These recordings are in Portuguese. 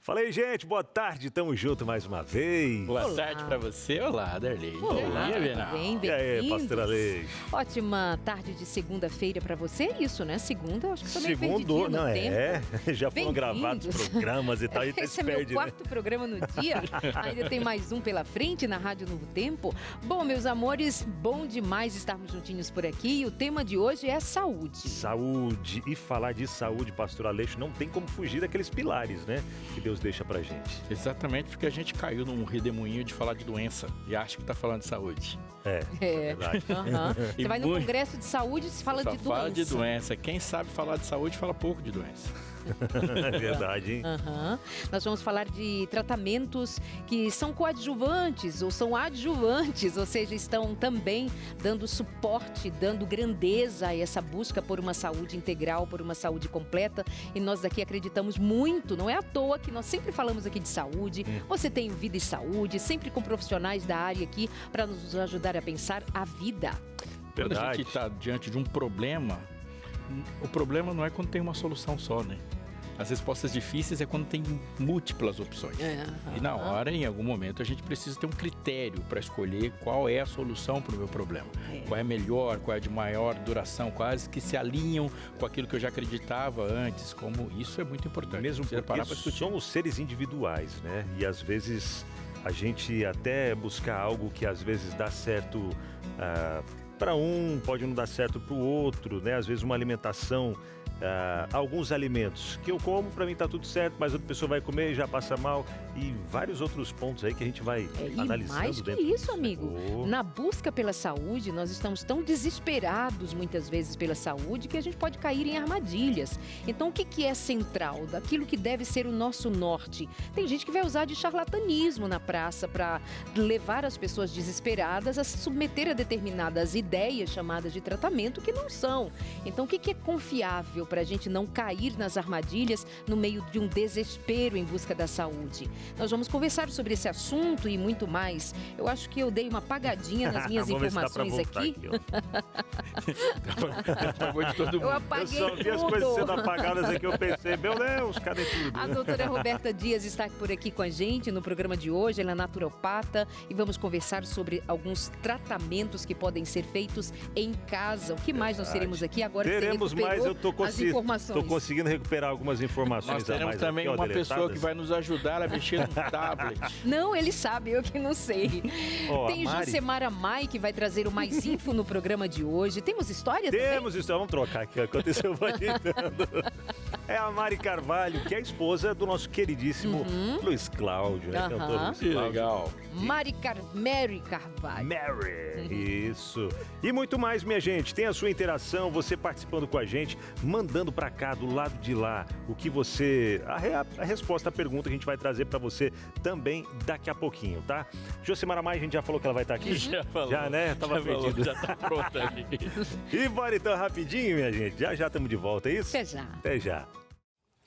Fala aí, gente, boa tarde, tamo junto mais uma vez. Boa tarde pra você, olá, Darley. Olá, E aí, pastora Leite? Ótima tarde de segunda-feira pra você, é isso, né? Segunda, acho que tô meio Segundo, perdidinha não no é? tempo. Já foram gravados programas e tal, e Esse se é meu perde, quarto programa no dia, ainda tem mais um pela frente na Rádio Novo Tempo. Bom, meus amores, bom demais estarmos juntinhos por aqui e o tema de hoje é saúde. Saúde, e falar de saúde, pastora Aleixo, não tem como fugir daqueles pilares, né? Que Deus deixa pra gente. Exatamente, porque a gente caiu num redemoinho de falar de doença e acha que tá falando de saúde. É verdade. Você vai no congresso de saúde e se fala Só de doença. fala de doença. Quem sabe falar de saúde fala pouco de doença. É verdade, hein? Nós vamos falar de tratamentos que são coadjuvantes ou são adjuvantes, ou seja, estão também dando suporte, dando grandeza a essa busca por uma saúde integral, por uma saúde completa. E nós daqui acreditamos muito, não é à toa que nós sempre falamos aqui de saúde. Você tem Vida e Saúde, sempre com profissionais da área aqui para nos ajudar a pensar a vida. Quando a Verdade. gente está diante de um problema, o problema não é quando tem uma solução só, né? As respostas difíceis é quando tem múltiplas opções. E na hora, em algum momento, a gente precisa ter um critério para escolher qual é a solução para o meu problema. Qual é melhor, qual é de maior duração, quais que se alinham com aquilo que eu já acreditava antes. Como isso é muito importante. Mesmo Precisa porque parar pra discutir. somos seres individuais, né? E às vezes a gente até buscar algo que às vezes dá certo para um, pode não dar certo para o outro, né? Às vezes uma alimentação, alguns alimentos que eu como, para mim tá tudo certo, mas outra pessoa vai comer e já passa mal, e vários outros pontos aí que a gente vai analisando. E mais que dentro isso, disso, né? amigo. Na busca pela saúde, nós estamos tão desesperados muitas vezes pela saúde que a gente pode cair em armadilhas. Então, o que é central? Daquilo que deve ser o nosso norte. Tem gente que vai usar de charlatanismo na praça para levar as pessoas desesperadas a se submeter a determinadas ideias chamadas de tratamento que não são. Então, o que é confiável para a gente não cair nas armadilhas no meio de um desespero em busca da saúde? Nós vamos conversar sobre esse assunto e muito mais. Eu acho que eu dei uma apagadinha nas minhas Vamos ver se dá pra informações voltar aqui. Apagou de todo Eu mundo. apaguei Eu só vi as coisas tudo. sendo apagadas aqui, eu pensei, meu Deus, cadê tudo? A doutora Roberta Dias está por aqui com a gente no programa de hoje. Ela é naturopata e vamos conversar sobre alguns tratamentos que podem ser feitos em casa. O que mais nós teremos aqui agora? Teremos que você mais, eu tô as informações. conseguindo recuperar algumas informações Nós a teremos mais também aqui, ó, uma pessoa deletadas. que vai nos ajudar a mexer no tablet. Não, ele sabe, eu que não sei. Ó, Tem a Mari- Josemara Mai, que vai trazer o mais info no programa de hoje. Temos história também? Temos isso, vamos trocar aqui, ó, enquanto isso eu vou editando. É a Mari Carvalho, que é a esposa do nosso queridíssimo Luiz Cláudio, né? Cantor Luiz Que Cláudio. legal. Mary Carvalho. Mary, isso. E muito mais, minha gente. Tem a sua interação, você participando com a gente, mandando pra cá, do lado de lá, o que você... A resposta à pergunta que a gente vai trazer pra você também daqui a pouquinho, tá? Josemara Mai, a gente já falou que ela vai estar aqui? Já falou. Já, né? Tava Já falou, perdido. já tá pronta ali. E bora então rapidinho, minha gente. Já estamos de volta, é isso? Até já. Até já.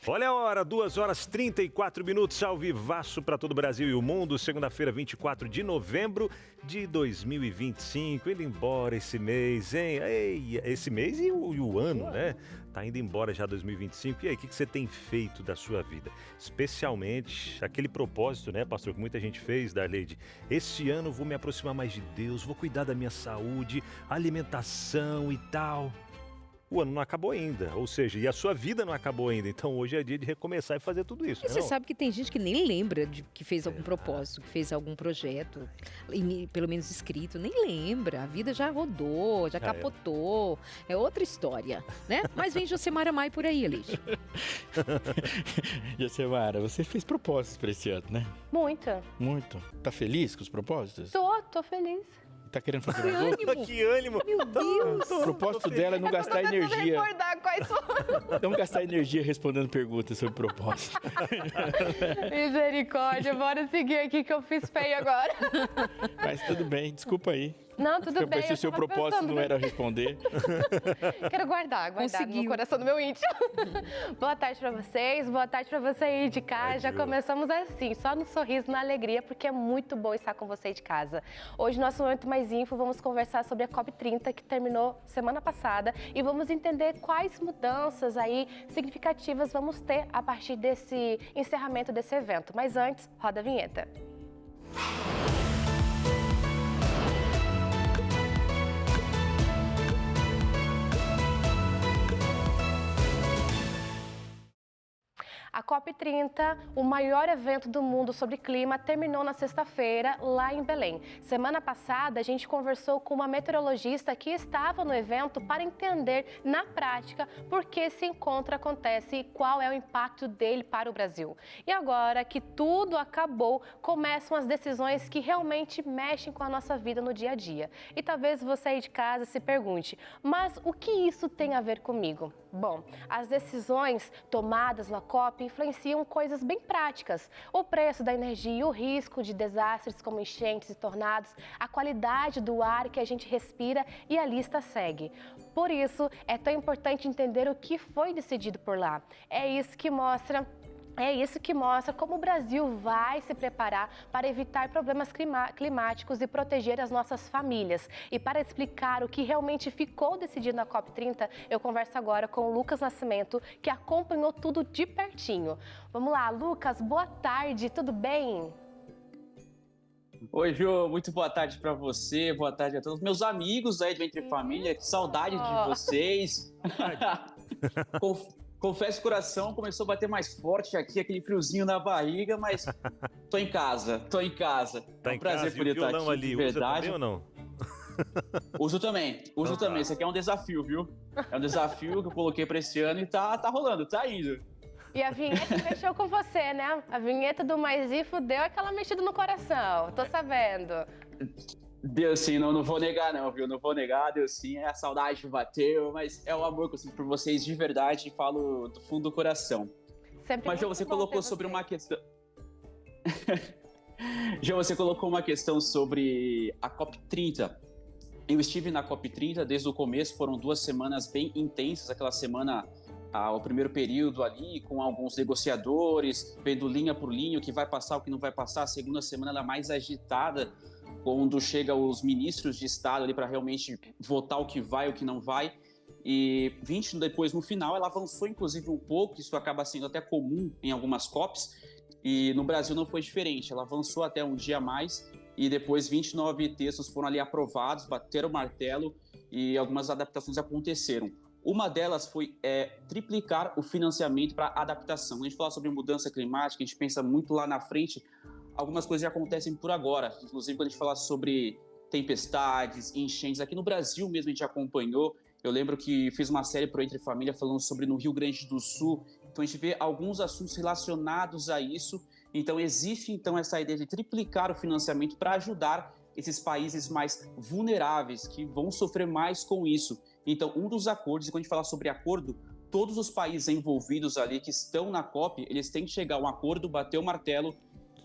Olha a hora, 2h34, ao vivaço para todo o Brasil e o mundo, segunda-feira, 24 de novembro de 2025, indo embora esse mês, hein? Ei, esse mês e o ano, né? Tá indo embora já 2025, e aí, o que você tem feito da sua vida? Especialmente aquele propósito, né, pastor, que muita gente fez, Darleide, esse ano eu vou me aproximar mais de Deus, vou cuidar da minha saúde, alimentação e tal. O ano não acabou ainda, ou seja, e a sua vida não acabou ainda, então hoje é dia de recomeçar e fazer tudo isso. E né, você não? sabe que tem gente que nem lembra de que fez algum propósito, que fez algum projeto, pelo menos escrito, nem lembra. A vida já rodou, já capotou. É outra história, né? Mas vem Josemara Mai por aí, Aleixo. Josemara, você fez propósitos para esse ano, né? Muita. Muito. Tá feliz com os propósitos? Tô feliz. Tá querendo fazer mais outro? Que ânimo! Meu Deus! O propósito dela é não gastar energia. recordar quais foram. Não gastar energia respondendo perguntas sobre propósito. Misericórdia, bora seguir aqui que eu fiz feio agora. Mas tudo bem, desculpa aí. Não, tudo Eu bem. pensei, seu propósito não era responder. Quero guardar no coração do meu íntimo. Boa tarde para vocês, boa tarde para você aí de casa. Já começamos assim, só no sorriso, na alegria, porque é muito bom estar com você de casa. Hoje, no nosso Momento Mais Info, vamos conversar sobre a COP30, que terminou semana passada, e vamos entender quais mudanças aí significativas vamos ter a partir desse encerramento desse evento. Mas antes, roda a vinheta. A COP30, o maior evento do mundo sobre clima, terminou na sexta-feira, lá em Belém. Semana passada, a gente conversou com uma meteorologista que estava no evento para entender, na prática, por que esse encontro acontece e qual é o impacto dele para o Brasil. E agora que tudo acabou, começam as decisões que realmente mexem com a nossa vida no dia a dia. E talvez você aí de casa se pergunte, mas o que isso tem a ver comigo? Bom, as decisões tomadas na COP influenciam coisas bem práticas. O preço da energia, o risco de desastres como enchentes e tornados, a qualidade do ar que a gente respira e a lista segue. Por isso, é tão importante entender o que foi decidido por lá. É isso que mostra como o Brasil vai se preparar para evitar problemas climáticos e proteger as nossas famílias. E para explicar o que realmente ficou decidido na COP30, eu converso agora com o Lucas Nascimento, que acompanhou tudo de pertinho. Vamos lá, Lucas, boa tarde, tudo bem? Oi, Jô, muito boa tarde para você, boa tarde a todos meus amigos aí do Entre Família, que saudade de vocês. Confesso que o coração começou a bater mais forte aqui, aquele friozinho na barriga, mas tô em casa. Tá é um prazer poder estar aqui, ali, de verdade. Usa também ou não? Uso também. Isso aqui é um desafio, viu? É um desafio que eu coloquei para esse ano e tá rolando, tá indo. E a vinheta mexeu com você, né? A vinheta do Mais Info deu aquela mexida no coração, tô sabendo. Deu sim, não vou negar não, viu? Não vou negar, deu sim, a saudade bateu, mas é o amor que eu sinto por vocês de verdade e falo do fundo do coração. Sempre. Mas, Jô, você colocou sobre uma questão... Jô, você colocou uma questão sobre a COP30. Eu estive na COP30 desde o começo, foram 2 semanas bem intensas, aquela semana... o primeiro período ali, com alguns negociadores, vendo linha por linha, o que vai passar, o que não vai passar. A segunda semana ela é mais agitada, quando chega os ministros de Estado ali para realmente votar o que vai, o que não vai. E 20 depois, no final, ela avançou inclusive um pouco, isso acaba sendo até comum em algumas COPs, e no Brasil não foi diferente. Ela avançou até um dia a mais, e depois 29 textos foram ali aprovados, bateram o martelo, e algumas adaptações aconteceram. Uma delas foi triplicar o financiamento para adaptação. Quando a gente fala sobre mudança climática, a gente pensa muito lá na frente, algumas coisas já acontecem por agora. Inclusive, quando a gente fala sobre tempestades, enchentes, aqui no Brasil mesmo a gente acompanhou. Eu lembro que fiz uma série pro Entre Família falando sobre no Rio Grande do Sul. Então a gente vê alguns assuntos relacionados a isso. Então existe essa ideia de triplicar o financiamento para ajudar esses países mais vulneráveis, que vão sofrer mais com isso. Então, um dos acordos, e quando a gente fala sobre acordo, todos os países envolvidos ali que estão na COP, eles têm que chegar a um acordo, bater o martelo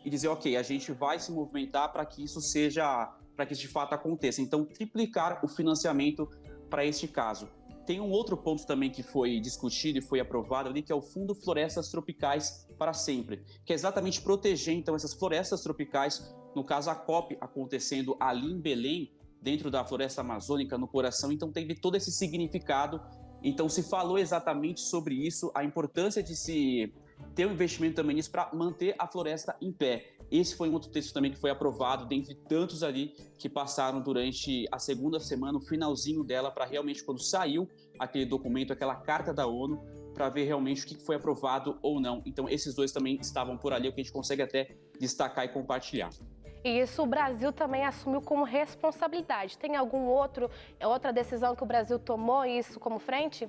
e dizer, ok, a gente vai se movimentar para que isso de fato aconteça. Então, triplicar o financiamento para este caso. Tem um outro ponto também que foi discutido e foi aprovado ali, que é o Fundo Florestas Tropicais para Sempre, que é exatamente proteger, então, essas florestas tropicais, no caso a COP acontecendo ali em Belém, dentro da floresta amazônica, no coração, então teve todo esse significado. Então se falou exatamente sobre isso, a importância de se ter um investimento também nisso para manter a floresta em pé. Esse foi um outro texto também que foi aprovado, dentre tantos ali que passaram durante a segunda semana, o finalzinho dela, para realmente, quando saiu aquele documento, aquela carta da ONU, para ver realmente o que foi aprovado ou não. Então esses dois também estavam por ali, o que a gente consegue até destacar e compartilhar. E isso o Brasil também assumiu como responsabilidade. Tem outra decisão que o Brasil tomou isso como frente?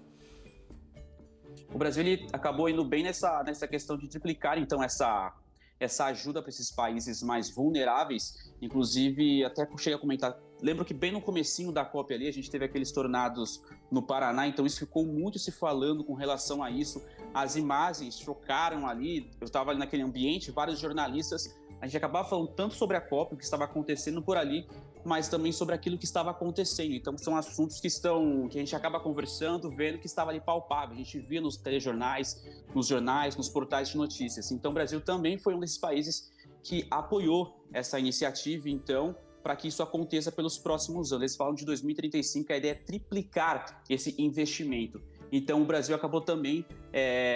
O Brasil ele acabou indo bem nessa questão de triplicar, então, essa ajuda para esses países mais vulneráveis. Inclusive, até cheguei a comentar, lembro que bem no comecinho da COP ali, a gente teve aqueles tornados no Paraná, então isso ficou muito se falando com relação a isso. As imagens chocaram ali, eu estava ali naquele ambiente, vários jornalistas, a gente acabava falando tanto sobre a COP, o que estava acontecendo por ali, mas também sobre aquilo que estava acontecendo. Então, são assuntos que a gente acaba conversando, vendo que estava ali palpável. A gente via nos telejornais, nos jornais, nos portais de notícias. Então, o Brasil também foi um desses países que apoiou essa iniciativa, então, para que isso aconteça pelos próximos anos. Eles falam de 2035, a ideia é triplicar esse investimento. Então, o Brasil acabou também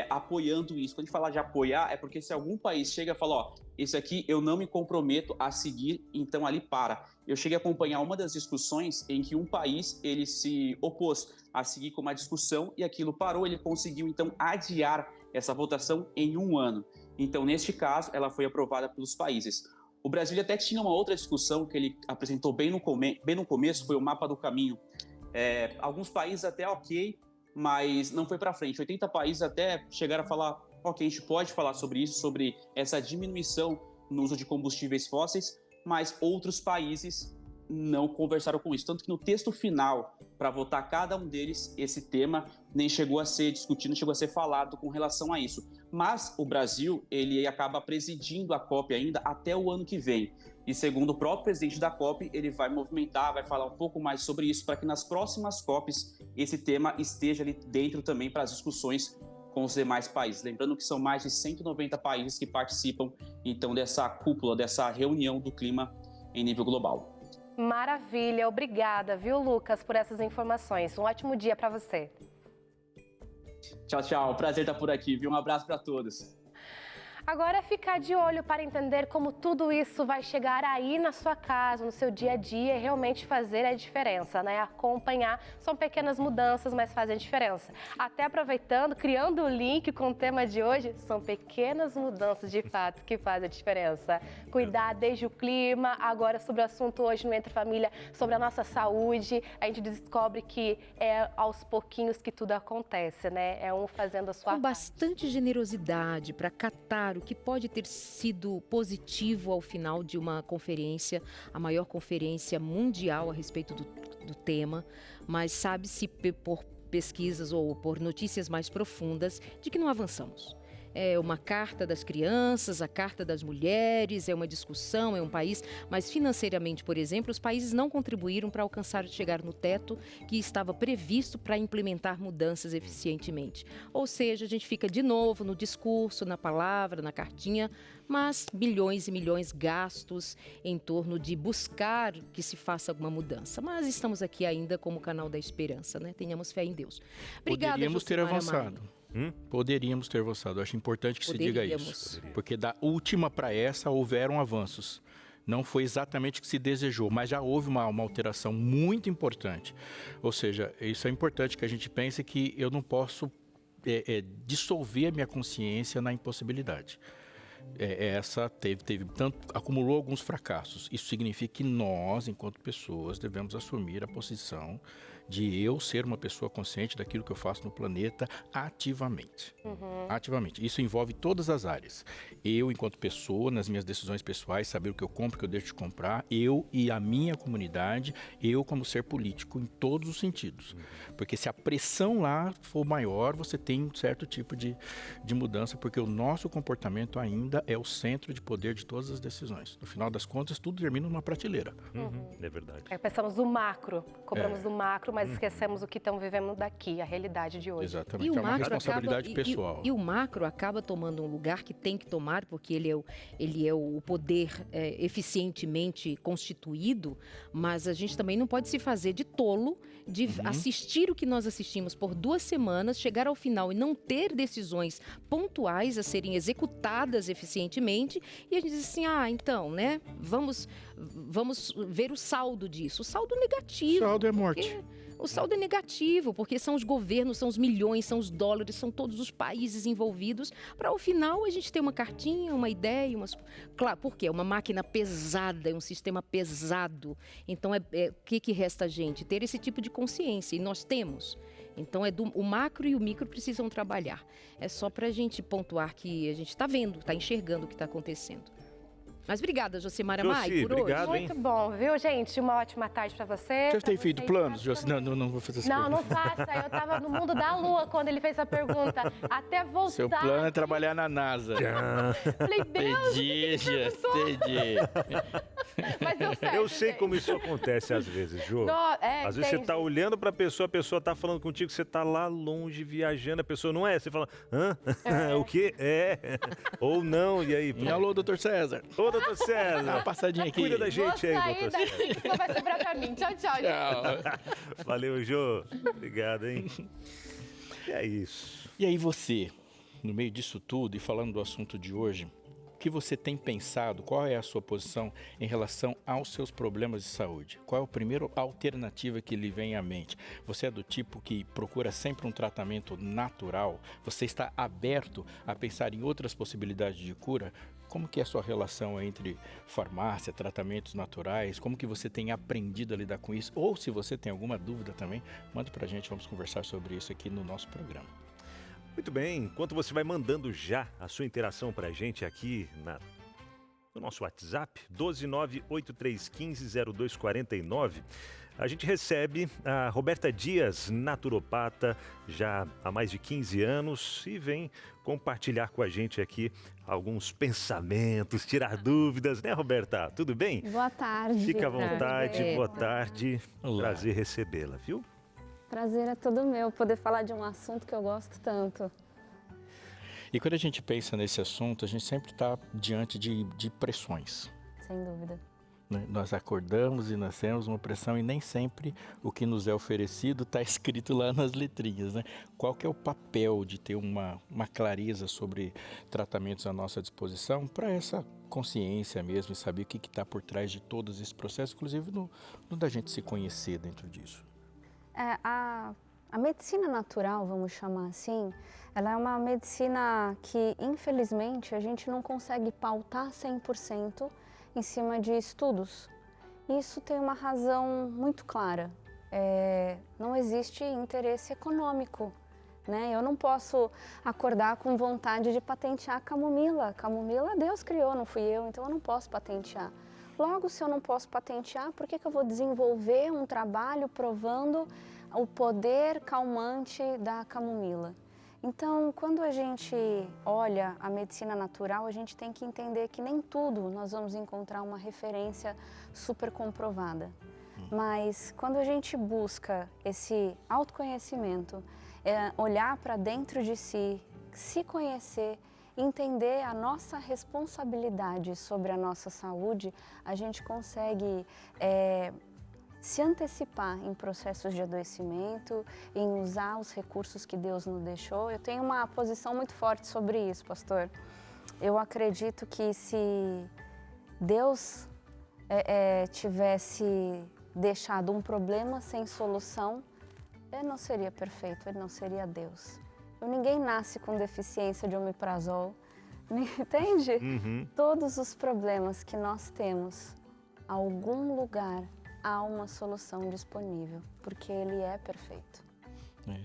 apoiando isso. Quando a gente fala de apoiar, é porque se algum país chega e fala, ó, esse aqui eu não me comprometo a seguir, então ali para. Eu cheguei a acompanhar uma das discussões em que um país, ele se opôs a seguir com uma discussão e aquilo parou, ele conseguiu, então, adiar essa votação em 1 ano. Então, neste caso, ela foi aprovada pelos países. O Brasil até tinha uma outra discussão que ele apresentou bem no começo, foi o mapa do caminho. Alguns países até ok, mas não foi para frente. 80 países até chegaram a falar, ok, a gente pode falar sobre isso, sobre essa diminuição no uso de combustíveis fósseis, mas outros países não conversaram com isso. Tanto que no texto final, para votar cada um deles, esse tema nem chegou a ser discutido, não chegou a ser falado com relação a isso. Mas o Brasil, ele acaba presidindo a COP ainda até o ano que vem. E segundo o próprio presidente da COP, ele vai movimentar, vai falar um pouco mais sobre isso, para que nas próximas COPs esse tema esteja ali dentro também para as discussões com os demais países. Lembrando que são mais de 190 países que participam, então, dessa cúpula, dessa reunião do clima em nível global. Maravilha, obrigada, viu, Lucas, por essas informações. Um ótimo dia para você. Tchau, tchau. Prazer estar por aqui, viu? Um abraço para todos. Agora é ficar de olho para entender como tudo isso vai chegar aí na sua casa, no seu dia a dia e realmente fazer a diferença, né? Acompanhar, são pequenas mudanças, mas fazem a diferença. Até aproveitando, criando o link com o tema de hoje, são pequenas mudanças de fato que fazem a diferença. Cuidar desde o clima, agora sobre o assunto hoje no Entre Família, sobre a nossa saúde, a gente descobre que é aos pouquinhos que tudo acontece, né? É um fazendo a sua parte. Com bastante generosidade para catar o que pode ter sido positivo ao final de uma conferência, a maior conferência mundial a respeito do tema, mas sabe-se por pesquisas ou por notícias mais profundas de que não avançamos. É uma carta das crianças, a carta das mulheres, é uma discussão, é um país, mas financeiramente, por exemplo, os países não contribuíram para chegar no teto que estava previsto para implementar mudanças eficientemente. Ou seja, a gente fica de novo no discurso, na palavra, na cartinha, mas milhões e milhões gastos em torno de buscar que se faça alguma mudança. Mas estamos aqui ainda como canal da esperança, né? Tenhamos fé em Deus. Obrigada, Poderíamos ter avançado. Maia. Poderíamos ter avançado. Eu acho importante que se diga isso. Porque da última para essa houveram avanços. Não foi exatamente o que se desejou, mas já houve uma alteração muito importante. Ou seja, isso é importante que a gente pense que eu não posso dissolver a minha consciência na impossibilidade. Essa teve tanto, acumulou alguns fracassos. Isso significa que nós, enquanto pessoas, devemos assumir a posição de eu ser uma pessoa consciente daquilo que eu faço no planeta ativamente. Ativamente. Isso envolve todas as áreas. Eu, enquanto pessoa, nas minhas decisões pessoais, saber o que eu compro, o que eu deixo de comprar, eu e a minha comunidade, eu como ser político, em todos os sentidos. Porque se a pressão lá for maior, você tem um certo tipo de mudança, porque o nosso comportamento ainda é o centro de poder de todas as decisões. No final das contas, tudo termina numa prateleira. É verdade. Pensamos no macro, cobramos do macro, mas esquecemos o que estamos vivendo daqui, a realidade de hoje. Exatamente, é uma responsabilidade pessoal. E o macro acaba tomando um lugar que tem que tomar, porque ele é o poder eficientemente constituído, mas a gente também não pode se fazer de tolo de assistir o que nós assistimos por 2 semanas, chegar ao final e não ter decisões pontuais a serem executadas eficientemente, e a gente diz assim, então, né, vamos ver o saldo disso. O saldo negativo. O saldo é morte. O saldo é negativo, porque são os governos, são os milhões, são os dólares, são todos os países envolvidos, para ao final a gente ter uma cartinha, uma ideia, Claro, porque é uma máquina pesada, é um sistema pesado. Então, o que resta a gente? Ter esse tipo de consciência, e nós temos. Então, o macro e o micro precisam trabalhar. É só para a gente pontuar que a gente está vendo, está enxergando o que está acontecendo. Mas obrigada, Josimara Maia, por obrigado, hoje. Muito bom, viu, gente? Uma ótima tarde pra você. Você tem feito planos, Josimara? Não vou fazer essa pergunta. Não faça. Eu tava no mundo da lua quando ele fez essa pergunta. Até voltar. Seu plano é trabalhar na NASA. Falei, Deus, entendi. Mas deu certo, Eu sei gente. como isso acontece às vezes, Jô. Às vezes você tá olhando pra pessoa, a pessoa tá falando contigo, você tá lá longe, viajando, a pessoa não é. Você fala, hã? O quê? É. Ou não, e aí? Alô, doutor César. Ô, doutor César. Dá uma passadinha aqui. Cuida da gente aí, doutor César. Só vai sobrar pra mim. Tchau, tchau, gente. Tchau. Valeu, Jô. Obrigado, hein? E é isso. E aí você, no meio disso tudo e falando do assunto de hoje, o que você tem pensado, qual é a sua posição em relação aos seus problemas de saúde? Qual é a primeira alternativa que lhe vem à mente? Você é do tipo que procura sempre um tratamento natural? Você está aberto a pensar em outras possibilidades de cura? Como que é a sua relação entre farmácia, tratamentos naturais? Como que você tem aprendido a lidar com isso? Ou se você tem alguma dúvida também, manda pra gente, vamos conversar sobre isso aqui no nosso programa. Muito bem, enquanto você vai mandando já a sua interação pra gente aqui no nosso WhatsApp, 12983150249, a gente recebe a Roberta Dias, naturopata, já há mais de 15 anos, e vem compartilhar com a gente aqui alguns pensamentos, tirar dúvidas, né, Roberta? Tudo bem? Boa tarde. Fica à vontade, boa tarde. Olá. Prazer recebê-la, viu? Prazer é todo meu poder falar de um assunto que eu gosto tanto. E quando a gente pensa nesse assunto, a gente sempre está diante de pressões. Sem dúvida. Né? Nós acordamos e nascemos uma pressão e nem sempre o que nos é oferecido está escrito lá nas letrinhas. Né? Qual que é o papel de ter uma clareza sobre tratamentos à nossa disposição para essa consciência mesmo e saber o que está por trás de todos esses processos, inclusive no da gente se conhecer dentro disso? A medicina natural, vamos chamar assim, ela é uma medicina que, infelizmente, a gente não consegue pautar 100% em cima de estudos. Isso tem uma razão muito clara. Não existe interesse econômico, né? Eu não posso acordar com vontade de patentear a camomila. Camomila Deus criou, não fui eu, então eu não posso patentear. Logo, se eu não posso patentear, por que eu vou desenvolver um trabalho provando o poder calmante da camomila? Então, quando a gente olha a medicina natural, a gente tem que entender que nem tudo nós vamos encontrar uma referência super comprovada. Mas quando a gente busca esse autoconhecimento, olhar para dentro de si, se conhecer, entender a nossa responsabilidade sobre a nossa saúde, a gente consegue se antecipar em processos de adoecimento, em usar os recursos que Deus nos deixou. Eu tenho uma posição muito forte sobre isso, pastor. Eu acredito que se Deus tivesse deixado um problema sem solução, ele não seria perfeito, ele não seria Deus. Ninguém nasce com deficiência de omeprazol, entende? Uhum. Todos os problemas que nós temos, algum lugar há uma solução disponível, porque Ele é perfeito.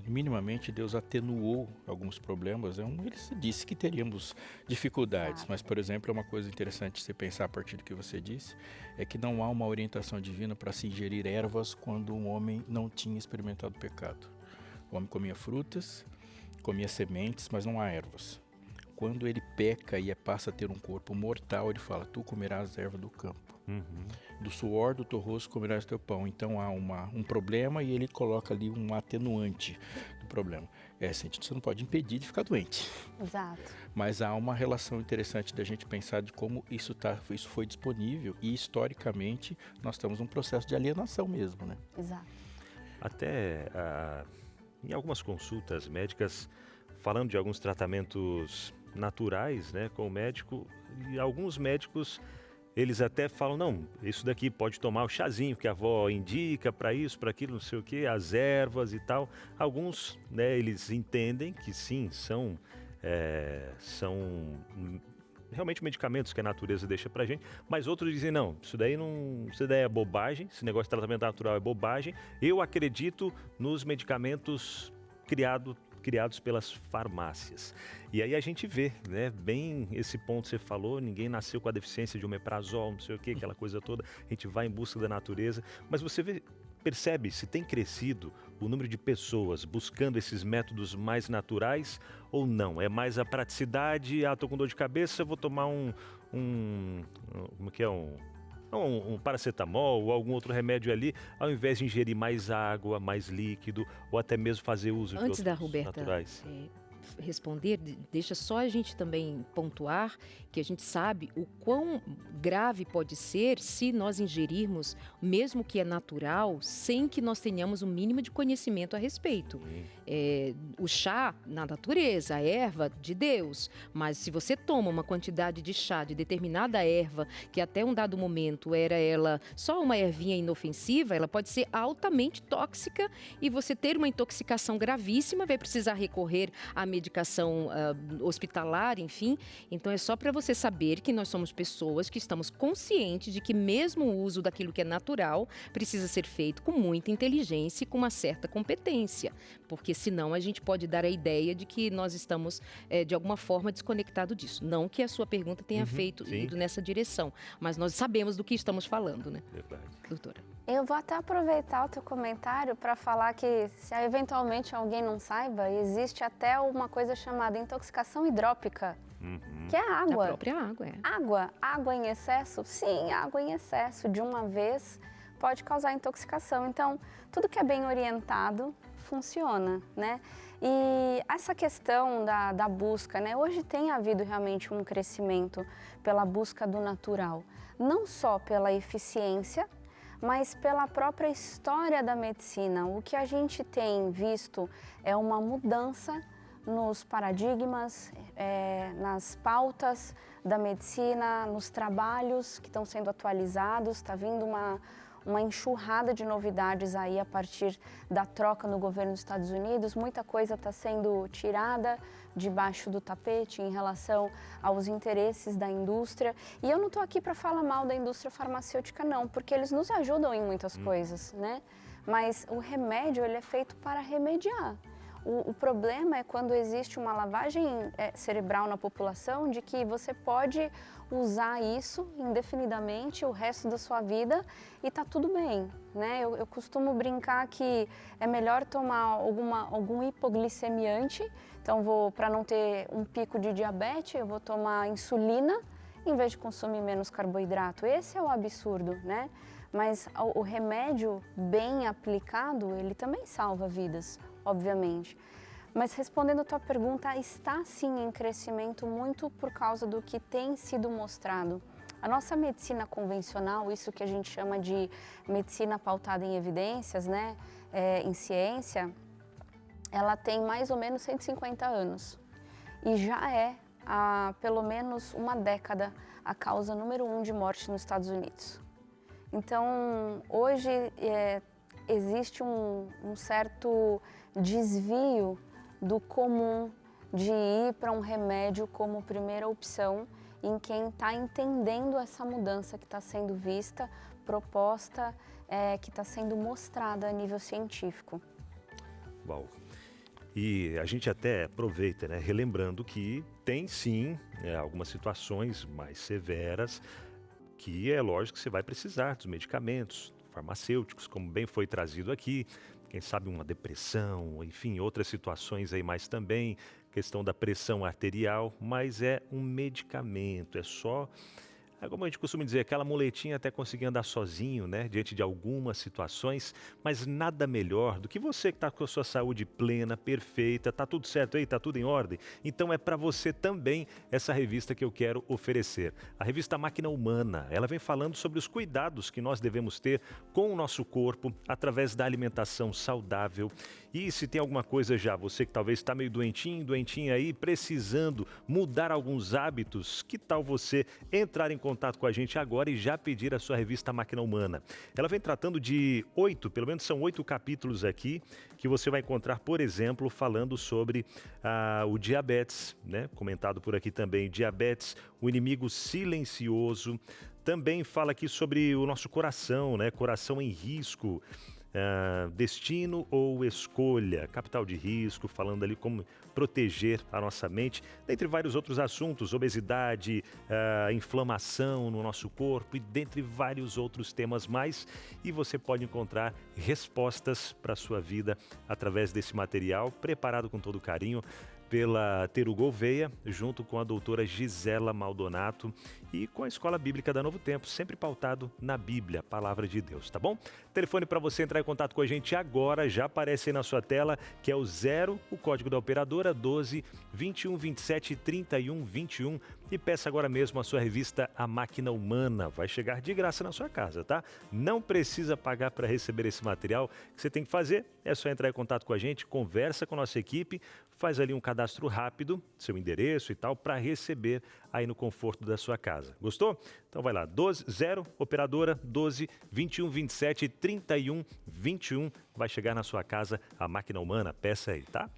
Minimamente Deus atenuou alguns problemas. Ele disse que teríamos dificuldades, mas, por exemplo, é uma coisa interessante você pensar a partir do que você disse, é que não há uma orientação divina para se ingerir ervas quando um homem não tinha experimentado o pecado. O homem comia frutas, comia sementes, mas não há ervas. Quando ele peca e passa a ter um corpo mortal, ele fala, tu comerás erva do campo. Uhum. Do suor do teu rosto comerás teu pão. Então há um problema e ele coloca ali um atenuante do problema. Você não pode impedir de ficar doente. Exato. Mas há uma relação interessante da gente pensar de como isso foi disponível e historicamente nós estamos num processo de alienação mesmo, né? Exato. Até em algumas consultas médicas, falando de alguns tratamentos naturais, né, com o médico, e alguns médicos, eles até falam, não, isso daqui pode tomar o chazinho que a avó indica para isso, para aquilo, não sei o quê, as ervas e tal. Alguns, né, eles entendem que sim, são realmente medicamentos que a natureza deixa pra gente, mas outros dizem, não, isso daí é bobagem, esse negócio de tratamento natural é bobagem. Eu acredito nos medicamentos criados pelas farmácias. E aí a gente vê, né, bem esse ponto que você falou, ninguém nasceu com a deficiência de omeprazol, não sei o que, aquela coisa toda, a gente vai em busca da natureza, mas você percebe se tem crescido o número de pessoas buscando esses métodos mais naturais ou não? É mais a praticidade, tô com dor de cabeça, vou tomar um paracetamol ou algum outro remédio ali, ao invés de ingerir mais água, mais líquido, ou até mesmo fazer uso de Antes da outros Roberta naturais? responder, deixa só a gente também pontuar que a gente sabe o quão grave pode ser se nós ingerirmos, mesmo que é natural, sem que nós tenhamos o mínimo de conhecimento a respeito. O chá, na natureza, a erva de Deus, mas se você toma uma quantidade de chá de determinada erva, que até um dado momento era ela só uma ervinha inofensiva, ela pode ser altamente tóxica e você ter uma intoxicação gravíssima, vai precisar recorrer à medicação hospitalar, enfim. Então é só para você saber que nós somos pessoas que estamos conscientes de que mesmo o uso daquilo que é natural precisa ser feito com muita inteligência e com uma certa competência, porque senão a gente pode dar a ideia de que nós estamos de alguma forma desconectados disso. Não que a sua pergunta tenha ido nessa direção, mas nós sabemos do que estamos falando, né? Verdade. Doutora. Eu vou até aproveitar o teu comentário para falar que, se eventualmente alguém não saiba, existe até uma coisa chamada intoxicação hidrópica, que é a água. A própria água, Água em excesso? Sim, água em excesso de uma vez pode causar intoxicação. Então, tudo que é bem orientado funciona, né? E essa questão da busca, né? Hoje tem havido realmente um crescimento pela busca do natural, não só pela eficiência, mas pela própria história da medicina. O que a gente tem visto é uma mudança nos paradigmas, nas pautas da medicina, nos trabalhos que estão sendo atualizados. Está vindo uma enxurrada de novidades aí a partir da troca no governo dos Estados Unidos. Muita coisa está sendo tirada debaixo do tapete em relação aos interesses da indústria. E eu não estou aqui para falar mal da indústria farmacêutica, não, porque eles nos ajudam em muitas coisas, né? Mas o remédio, ele é feito para remediar. O problema é quando existe uma lavagem cerebral na população de que você pode usar isso indefinidamente o resto da sua vida e tá tudo bem, né? Eu costumo brincar que é melhor tomar algum hipoglicemiante, então para não ter um pico de diabetes, eu vou tomar insulina em vez de consumir menos carboidrato. Esse é o absurdo, né? Mas o remédio bem aplicado, ele também salva vidas, obviamente. Mas respondendo a tua pergunta, está sim em crescimento muito por causa do que tem sido mostrado. A nossa medicina convencional, isso que a gente chama de medicina pautada em evidências, né, em ciência, ela tem mais ou menos 150 anos. E já é, há pelo menos uma década, a causa número 1 de morte nos Estados Unidos. Então, hoje existe um certo desvio do comum de ir para um remédio como primeira opção em quem está entendendo essa mudança que está sendo vista, proposta, que está sendo mostrada a nível científico. Uau! E a gente até aproveita, né, relembrando que tem sim algumas situações mais severas que é lógico que você vai precisar dos medicamentos farmacêuticos, como bem foi trazido aqui, quem sabe uma depressão, enfim, outras situações aí mais também, questão da pressão arterial, mas é um medicamento, é só, como a gente costuma dizer, aquela muletinha até conseguir andar sozinho, né, diante de algumas situações, mas nada melhor do que você que está com a sua saúde plena, perfeita, tá tudo certo aí, tá tudo em ordem? Então é para você também essa revista que eu quero oferecer. A revista Máquina Humana, ela vem falando sobre os cuidados que nós devemos ter com o nosso corpo através da alimentação saudável. E se tem alguma coisa já, você que talvez está meio doentinha aí, precisando mudar alguns hábitos, que tal você entrar em contato com a gente agora e já pedir a sua revista Máquina Humana? Ela vem tratando de 8, pelo menos são 8 capítulos aqui, que você vai encontrar, por exemplo, falando sobre o diabetes, né? Comentado por aqui também, diabetes, o inimigo silencioso. Também fala aqui sobre o nosso coração, né? Coração em risco. Destino ou escolha, capital de risco, falando ali como proteger a nossa mente, dentre vários outros assuntos, obesidade, inflamação no nosso corpo e dentre vários outros temas mais. E você pode encontrar respostas para a sua vida através desse material, preparado com todo carinho. pela Teru Gouveia, junto com a doutora Gisela Maldonato e com a Escola Bíblica da Novo Tempo, sempre pautado na Bíblia, a Palavra de Deus, tá bom? Telefone para você entrar em contato com a gente agora, já aparece aí na sua tela, que é o 0, o código da operadora, 12 21 27 31 21, e peça agora mesmo a sua revista A Máquina Humana, vai chegar de graça na sua casa, tá? Não precisa pagar para receber esse material, o que você tem que fazer é só entrar em contato com a gente, conversa com a nossa equipe, faz ali um cadastro rápido, seu endereço e tal, para receber aí no conforto da sua casa. Gostou? Então vai lá, 0, operadora, 12 21 27 31 21, vai chegar na sua casa A Máquina Humana, peça aí, tá?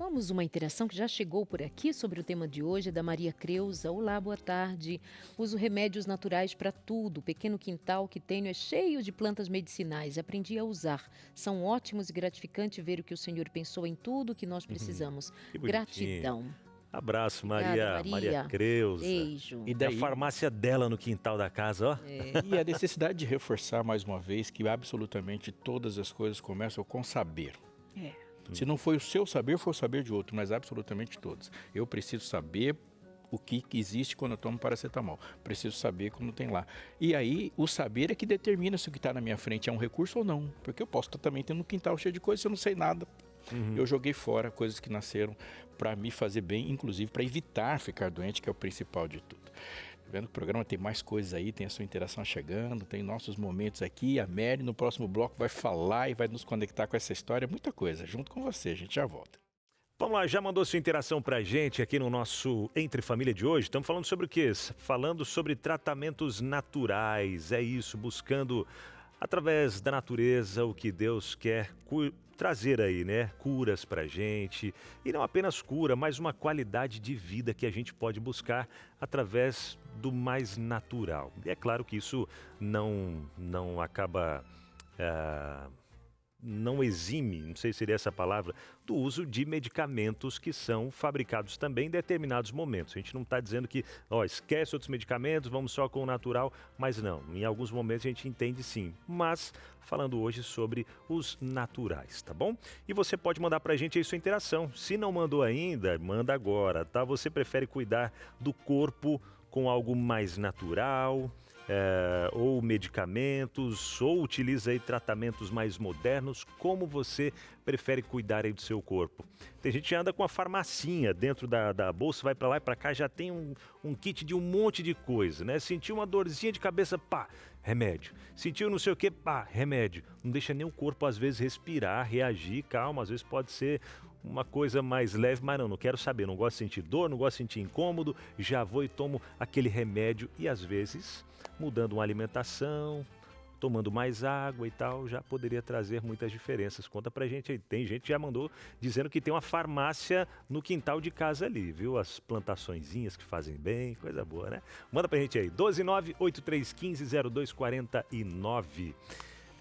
Vamos uma interação que já chegou por aqui sobre o tema de hoje, da Maria Creuza. Olá, boa tarde. Uso remédios naturais para tudo. O pequeno quintal que tenho é cheio de plantas medicinais. Aprendi a usar. São ótimos e gratificante ver o que o Senhor pensou em tudo que nós precisamos. Gratidão. Abraço, Obrigada, Maria Creuza. Beijo. E daí, a farmácia dela no quintal da casa, ó. E a necessidade de reforçar mais uma vez que absolutamente todas as coisas começam com saber. Se não foi o seu saber, foi o saber de outro, mas absolutamente todos. Eu preciso saber o que existe quando eu tomo paracetamol. Preciso saber quando tem lá. E aí, o saber é que determina se o que está na minha frente é um recurso ou não. Porque eu posso estar também tendo um quintal cheio de coisas, eu não sei nada. Eu joguei fora coisas que nasceram para me fazer bem, inclusive para evitar ficar doente, que é o principal de tudo. Vendo que o programa tem mais coisas aí, tem a sua interação chegando, tem nossos momentos aqui. A Mary no próximo bloco vai falar e vai nos conectar com essa história, muita coisa. Junto com você, a gente já volta. Vamos lá, já mandou sua interação pra gente aqui no nosso Entre Família de hoje. Estamos falando sobre o quê? Falando sobre tratamentos naturais, é isso, buscando através da natureza o que Deus quer trazer aí, né? Curas pra gente. E não apenas cura, mas uma qualidade de vida que a gente pode buscar através do mais natural. E é claro que isso não acaba... não exime, não sei se seria essa palavra, do uso de medicamentos que são fabricados também em determinados momentos. A gente não está dizendo que, esquece outros medicamentos, vamos só com o natural, mas não, em alguns momentos a gente entende sim. Mas falando hoje sobre os naturais, tá bom? E você pode mandar pra gente aí sua interação. Se não mandou ainda, manda agora, tá? Você prefere cuidar do corpo com algo mais natural, ou medicamentos, ou utiliza aí tratamentos mais modernos? Como você prefere cuidar aí do seu corpo? Tem gente que anda com a farmacinha dentro da bolsa, vai para lá e para cá, já tem um kit de um monte de coisa, né? Sentiu uma dorzinha de cabeça, pá, remédio. Sentiu não sei o que, pá, remédio. Não deixa nem o corpo às vezes respirar, reagir, calma, às vezes pode ser uma coisa mais leve, mas não quero saber, não gosto de sentir dor, não gosto de sentir incômodo, já vou e tomo aquele remédio e às vezes mudando uma alimentação, tomando mais água e tal, já poderia trazer muitas diferenças. Conta pra gente aí, tem gente que já mandou dizendo que tem uma farmácia no quintal de casa ali, viu? As plantaçõezinhas que fazem bem, coisa boa, né? Manda pra gente aí, 129-8315-0249.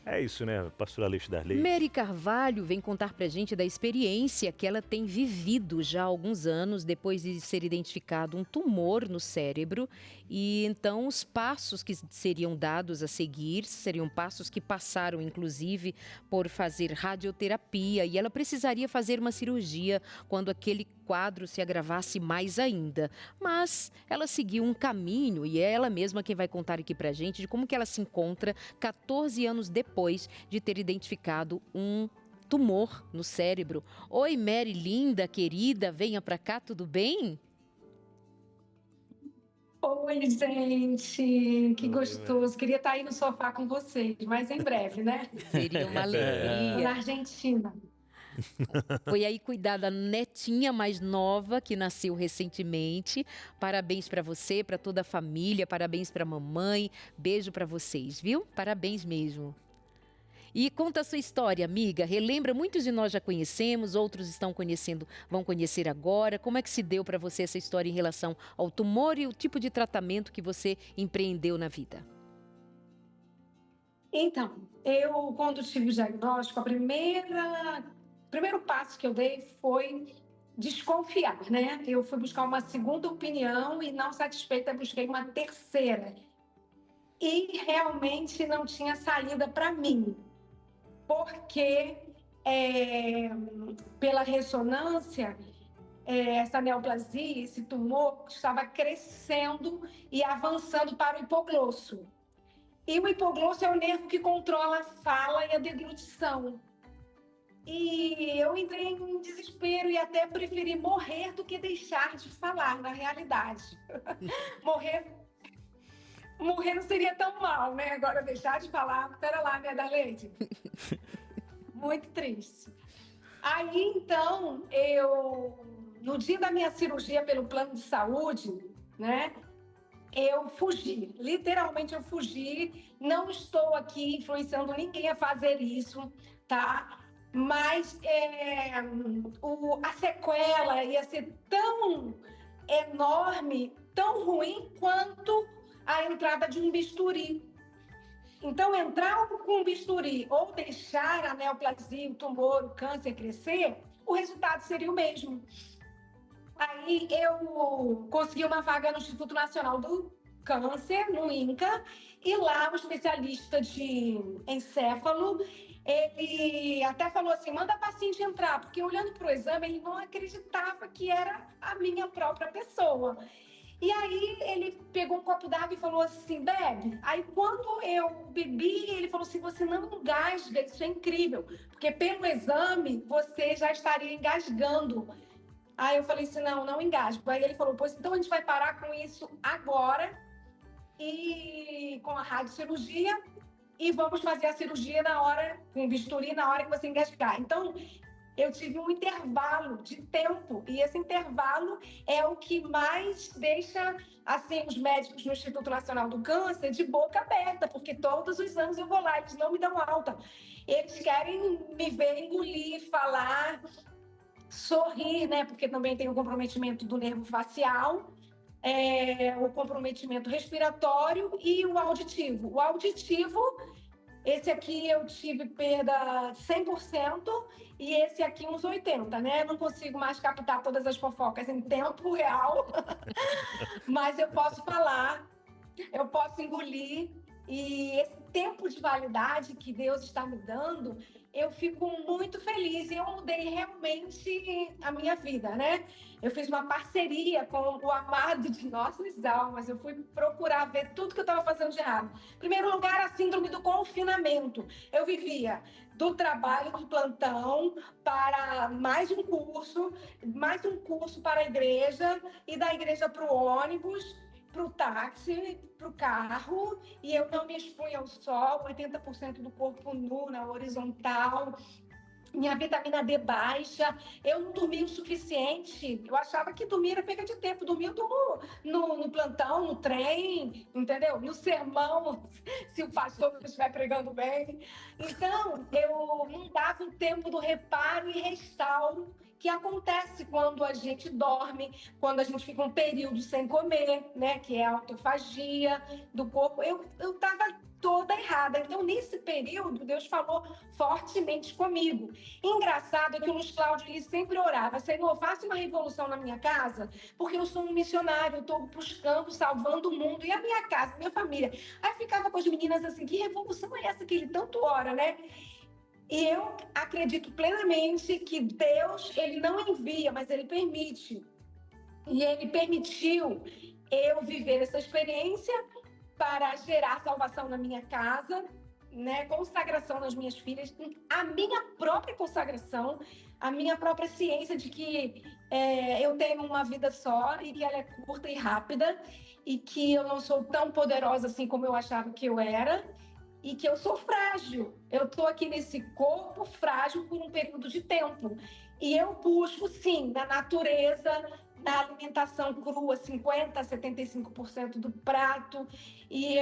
É isso, né, pastora Aleixo Darley? Mary Carvalho vem contar pra gente da experiência que ela tem vivido já há alguns anos, depois de ser identificado um tumor no cérebro. E então os passos que seriam dados a seguir seriam passos que passaram, inclusive, por fazer radioterapia. E ela precisaria fazer uma cirurgia quando aquele quadro se agravasse mais ainda. Mas ela seguiu um caminho e é ela mesma quem vai contar aqui pra gente de como que ela se encontra 14 anos depois de ter identificado um tumor no cérebro. Oi, Mary, linda, querida, venha pra cá, tudo bem? Oi, gente, que gostoso. Queria estar aí no sofá com vocês, mas em breve, né? Seria uma alegria. Na Argentina. Foi aí cuidar da netinha mais nova que nasceu recentemente. Parabéns para você, para toda a família, parabéns para a mamãe. Beijo para vocês, viu? Parabéns mesmo. E conta a sua história, amiga. Relembra, muitos de nós já conhecemos, outros estão conhecendo, vão conhecer agora. Como é que se deu para você essa história em relação ao tumor e o tipo de tratamento que você empreendeu na vida? Então, eu, quando tive o diagnóstico, o primeiro passo que eu dei foi desconfiar, né? Eu fui buscar uma segunda opinião e, não satisfeita, busquei uma terceira. E realmente não tinha saída para mim, porque pela ressonância, essa neoplasia, esse tumor, estava crescendo e avançando para o hipoglosso. E o hipoglosso é o nervo que controla a fala e a deglutição. E eu entrei em desespero e até preferi morrer do que deixar de falar, na realidade. Morrer não seria tão mal, né? Agora deixar de falar, pera lá, né, Darleide? Muito triste. Aí, então, no dia da minha cirurgia pelo plano de saúde, né? Eu fugi, literalmente eu fugi. Não estou aqui influenciando ninguém a fazer isso, tá? Mas a sequela ia ser tão enorme, tão ruim quanto a entrada de um bisturi. Então, entrar com um bisturi ou deixar a neoplasia, o tumor, o câncer crescer, o resultado seria o mesmo. Aí eu consegui uma vaga no Instituto Nacional do Câncer, no INCA, e lá o especialista de encéfalo, ele até falou assim, manda a paciente entrar, porque olhando para o exame, ele não acreditava que era a minha própria pessoa. E aí ele pegou um copo d'água e falou assim, bebe. Aí quando eu bebi, ele falou assim, você não engasga, isso é incrível, porque pelo exame você já estaria engasgando. Aí eu falei assim, não engasgo. Aí ele falou, pois então a gente vai parar com isso agora, e com a radiocirurgia, e vamos fazer a cirurgia na hora, com bisturi, na hora que você engasgar. Então, eu tive um intervalo de tempo, e esse intervalo é o que mais deixa, assim, os médicos no Instituto Nacional do Câncer de boca aberta, porque todos os anos eu vou lá, eles não me dão alta. Eles querem me ver engolir, falar, sorrir, né? Porque também tem o comprometimento do nervo facial, o comprometimento respiratório e o auditivo. O auditivo, esse aqui eu tive perda 100% e esse aqui uns 80%, né? Não consigo mais captar todas as fofocas em tempo real, mas eu posso falar, eu posso engolir, e esse tempo de validade que Deus está me dando, eu fico muito feliz, e eu mudei realmente a minha vida, né? Eu fiz uma parceria com o amado de nossas almas, eu fui procurar ver tudo que eu estava fazendo de errado. Em primeiro lugar, a síndrome do confinamento. Eu vivia do trabalho do plantão para mais um curso para a igreja, e da igreja para o ônibus, para o táxi, para o carro, e eu não me expunha ao sol, 80% do corpo nu, na horizontal, minha vitamina D baixa, eu não dormia o suficiente, eu achava que dormir era perda de tempo, dormia no plantão, no trem, entendeu? No sermão, se o pastor estiver pregando bem. Então, eu não dava o tempo do reparo e restauro que acontece quando a gente dorme, quando a gente fica um período sem comer, né? Que é a autofagia do corpo. Eu estava toda errada. Então, nesse período, Deus falou fortemente comigo. Engraçado é que o Luiz Cláudio, ele sempre orava, Senhor, faça uma revolução na minha casa, porque eu sou um missionário, eu estou buscando, salvando o mundo, e a minha casa, minha família. Aí ficava com as meninas assim, que revolução é essa que ele tanto ora, né? E eu acredito plenamente que Deus, ele não envia, mas ele permite. E ele permitiu eu viver essa experiência para gerar salvação na minha casa, né? Consagração nas minhas filhas, a minha própria consagração, a minha própria ciência de que eu tenho uma vida só e que ela é curta e rápida, e que eu não sou tão poderosa assim como eu achava que eu era, e que eu sou frágil. Eu estou aqui nesse corpo frágil por um período de tempo. E eu busco, sim, na natureza, na alimentação crua, 50% a 75% do prato. E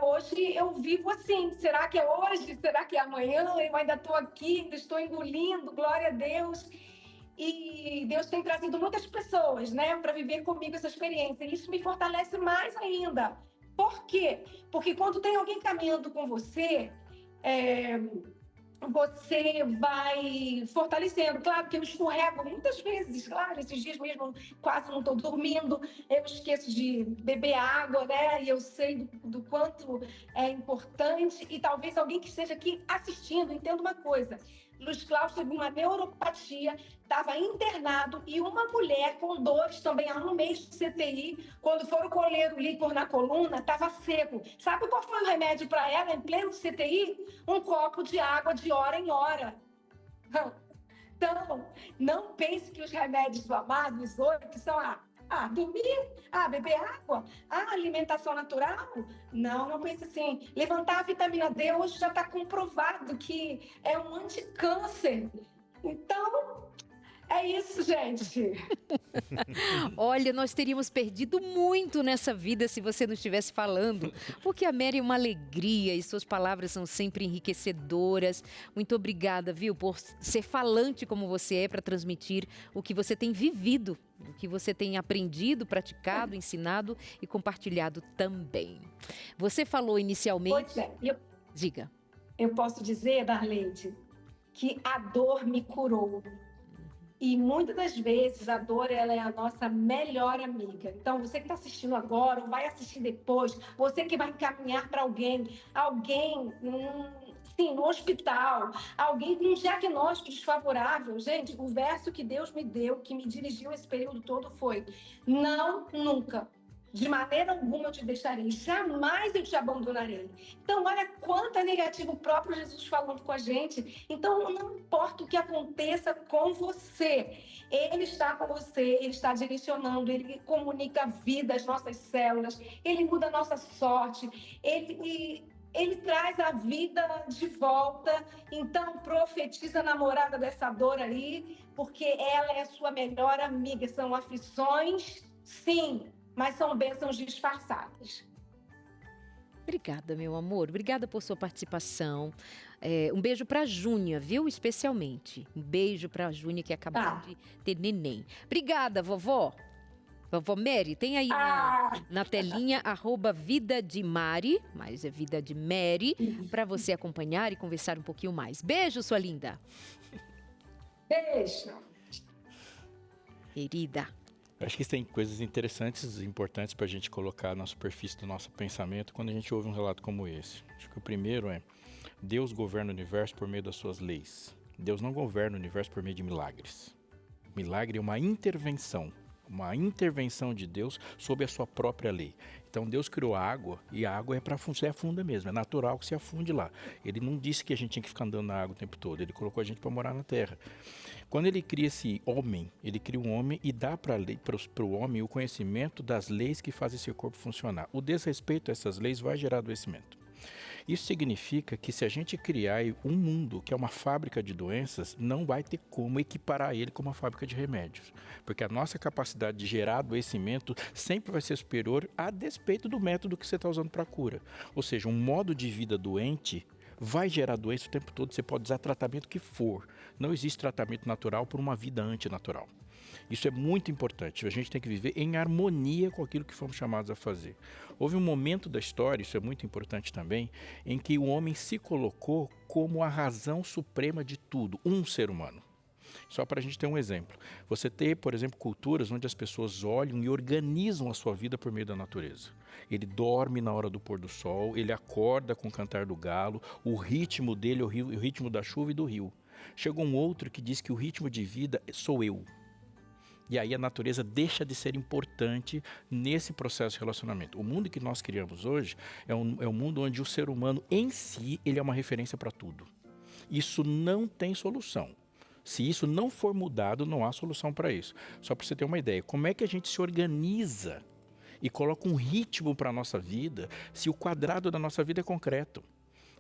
hoje eu vivo assim. Será que é hoje? Será que é amanhã? Eu ainda estou aqui, ainda estou engolindo, glória a Deus. E Deus tem trazido muitas pessoas, né, para viver comigo essa experiência. E isso me fortalece mais ainda. Por quê? Porque quando tem alguém caminhando com você, você vai fortalecendo. Claro que eu escorrego muitas vezes, claro, esses dias mesmo quase não estou dormindo, eu esqueço de beber água, né? E eu sei do quanto é importante, e talvez alguém que esteja aqui assistindo entenda uma coisa: Luiz Cláudio teve uma neuropatia, estava internado, e uma mulher com dores também há um mês de CTI, quando foram colher o líquor na coluna, estava seco. Sabe qual foi o remédio para ela em pleno CTI? Um copo de água de hora em hora. Então, não pense que os remédios do Amados hoje que são dormir, beber água, alimentação natural. Não pense assim. Levantar a vitamina D hoje já está comprovado que é um anticâncer. Então, é isso, gente. Olha, nós teríamos perdido muito nessa vida se você não estivesse falando, porque a Mary é uma alegria e suas palavras são sempre enriquecedoras. Muito obrigada, viu, por ser falante como você é, para transmitir o que você tem vivido, o que você tem aprendido, praticado, ensinado e compartilhado também. Você falou inicialmente... Pois é, Diga. Eu posso dizer, Darleide, que a dor me curou. E muitas das vezes a dor ela é a nossa melhor amiga. Então, você que está assistindo agora ou vai assistir depois, você que vai encaminhar para alguém no hospital, alguém com um diagnóstico desfavorável. Gente, o verso que Deus me deu, que me dirigiu esse período todo foi: não, nunca. De maneira alguma eu te deixarei, jamais eu te abandonarei. Então, olha quanto é negativo o próprio Jesus falando com a gente. Então, não importa o que aconteça com você, Ele está com você, Ele está direcionando, Ele comunica a vida, as nossas células, Ele muda a nossa sorte, Ele traz a vida de volta. Então, profetiza a namorada dessa dor aí, porque ela é a sua melhor amiga. São aflições, sim, mas são bênçãos disfarçadas. Obrigada, meu amor. Obrigada por sua participação. Um beijo para a Júnia, viu? Especialmente. Um beijo para a Júnia, que acabou de ter neném. Obrigada, vovó. Vovó Mary, tem aí na telinha @vida de Mari, mas é vida de Mary, para você acompanhar e conversar um pouquinho mais. Beijo, sua linda. Beijo. Querida. Acho que tem coisas interessantes e importantes para a gente colocar na superfície do nosso pensamento quando a gente ouve um relato como esse. Acho que o primeiro é: Deus governa o universo por meio das suas leis. Deus não governa o universo por meio de milagres. Milagre é uma intervenção de Deus sobre a sua própria lei. Então Deus criou a água, e a água é para se afunda mesmo, é natural que se afunde lá. Ele não disse que a gente tinha que ficar andando na água o tempo todo, ele colocou a gente para morar na terra. Quando ele cria esse homem, ele cria um homem e dá para o homem o conhecimento das leis que fazem esse corpo funcionar. O desrespeito a essas leis vai gerar adoecimento. Isso significa que se a gente criar um mundo que é uma fábrica de doenças, não vai ter como equiparar ele com uma fábrica de remédios. Porque a nossa capacidade de gerar adoecimento sempre vai ser superior a despeito do método que você está usando para a cura. Ou seja, um modo de vida doente vai gerar doença o tempo todo. Você pode usar tratamento que for. Não existe tratamento natural por uma vida antinatural. Isso é muito importante. A gente tem que viver em harmonia com aquilo que fomos chamados a fazer. Houve um momento da história, isso é muito importante também, em que o homem se colocou como a razão suprema de tudo, um ser humano. Só para a gente ter um exemplo. Você tem, por exemplo, culturas onde as pessoas olham e organizam a sua vida por meio da natureza. Ele dorme na hora do pôr do sol, ele acorda com o cantar do galo, o ritmo dele é o ritmo da chuva e do rio. Chegou um outro que diz que o ritmo de vida sou eu. E aí a natureza deixa de ser importante nesse processo de relacionamento. O mundo que nós criamos hoje é um mundo onde o ser humano em si ele é uma referência para tudo. Isso não tem solução. Se isso não for mudado, não há solução para isso. Só para você ter uma ideia, como é que a gente se organiza e coloca um ritmo para a nossa vida se o quadrado da nossa vida é concreto?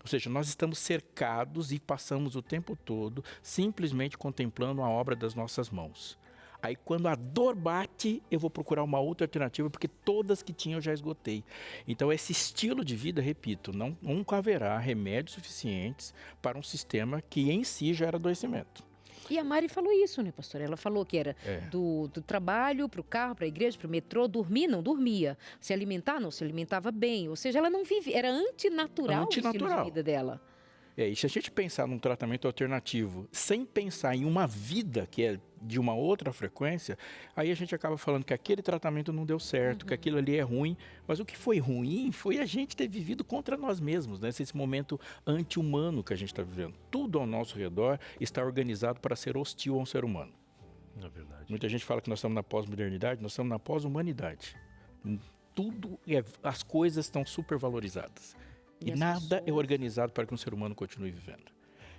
Ou seja, nós estamos cercados e passamos o tempo todo simplesmente contemplando a obra das nossas mãos. Aí quando a dor bate, eu vou procurar uma outra alternativa, porque todas que tinha eu já esgotei. Então esse estilo de vida, repito, nunca haverá remédios suficientes para um sistema que em si já era adoecimento. E a Mari falou isso, né, pastora? Ela falou que era do trabalho, para o carro, para a igreja, para o metrô. Dormir, não dormia. Se alimentar, não se alimentava bem. Ou seja, ela não vivia, era antinatural o estilo de vida dela. E se a gente pensar num tratamento alternativo sem pensar em uma vida que é de uma outra frequência, aí a gente acaba falando que aquele tratamento não deu certo, que aquilo ali é ruim, mas o que foi ruim foi a gente ter vivido contra nós mesmos, né? Esse momento anti-humano que a gente está vivendo. Tudo ao nosso redor está organizado para ser hostil a um ser humano. É verdade. Muita gente fala que nós estamos na pós-modernidade, nós estamos na pós-humanidade. As coisas estão supervalorizadas. E nada é organizado para que um ser humano continue vivendo.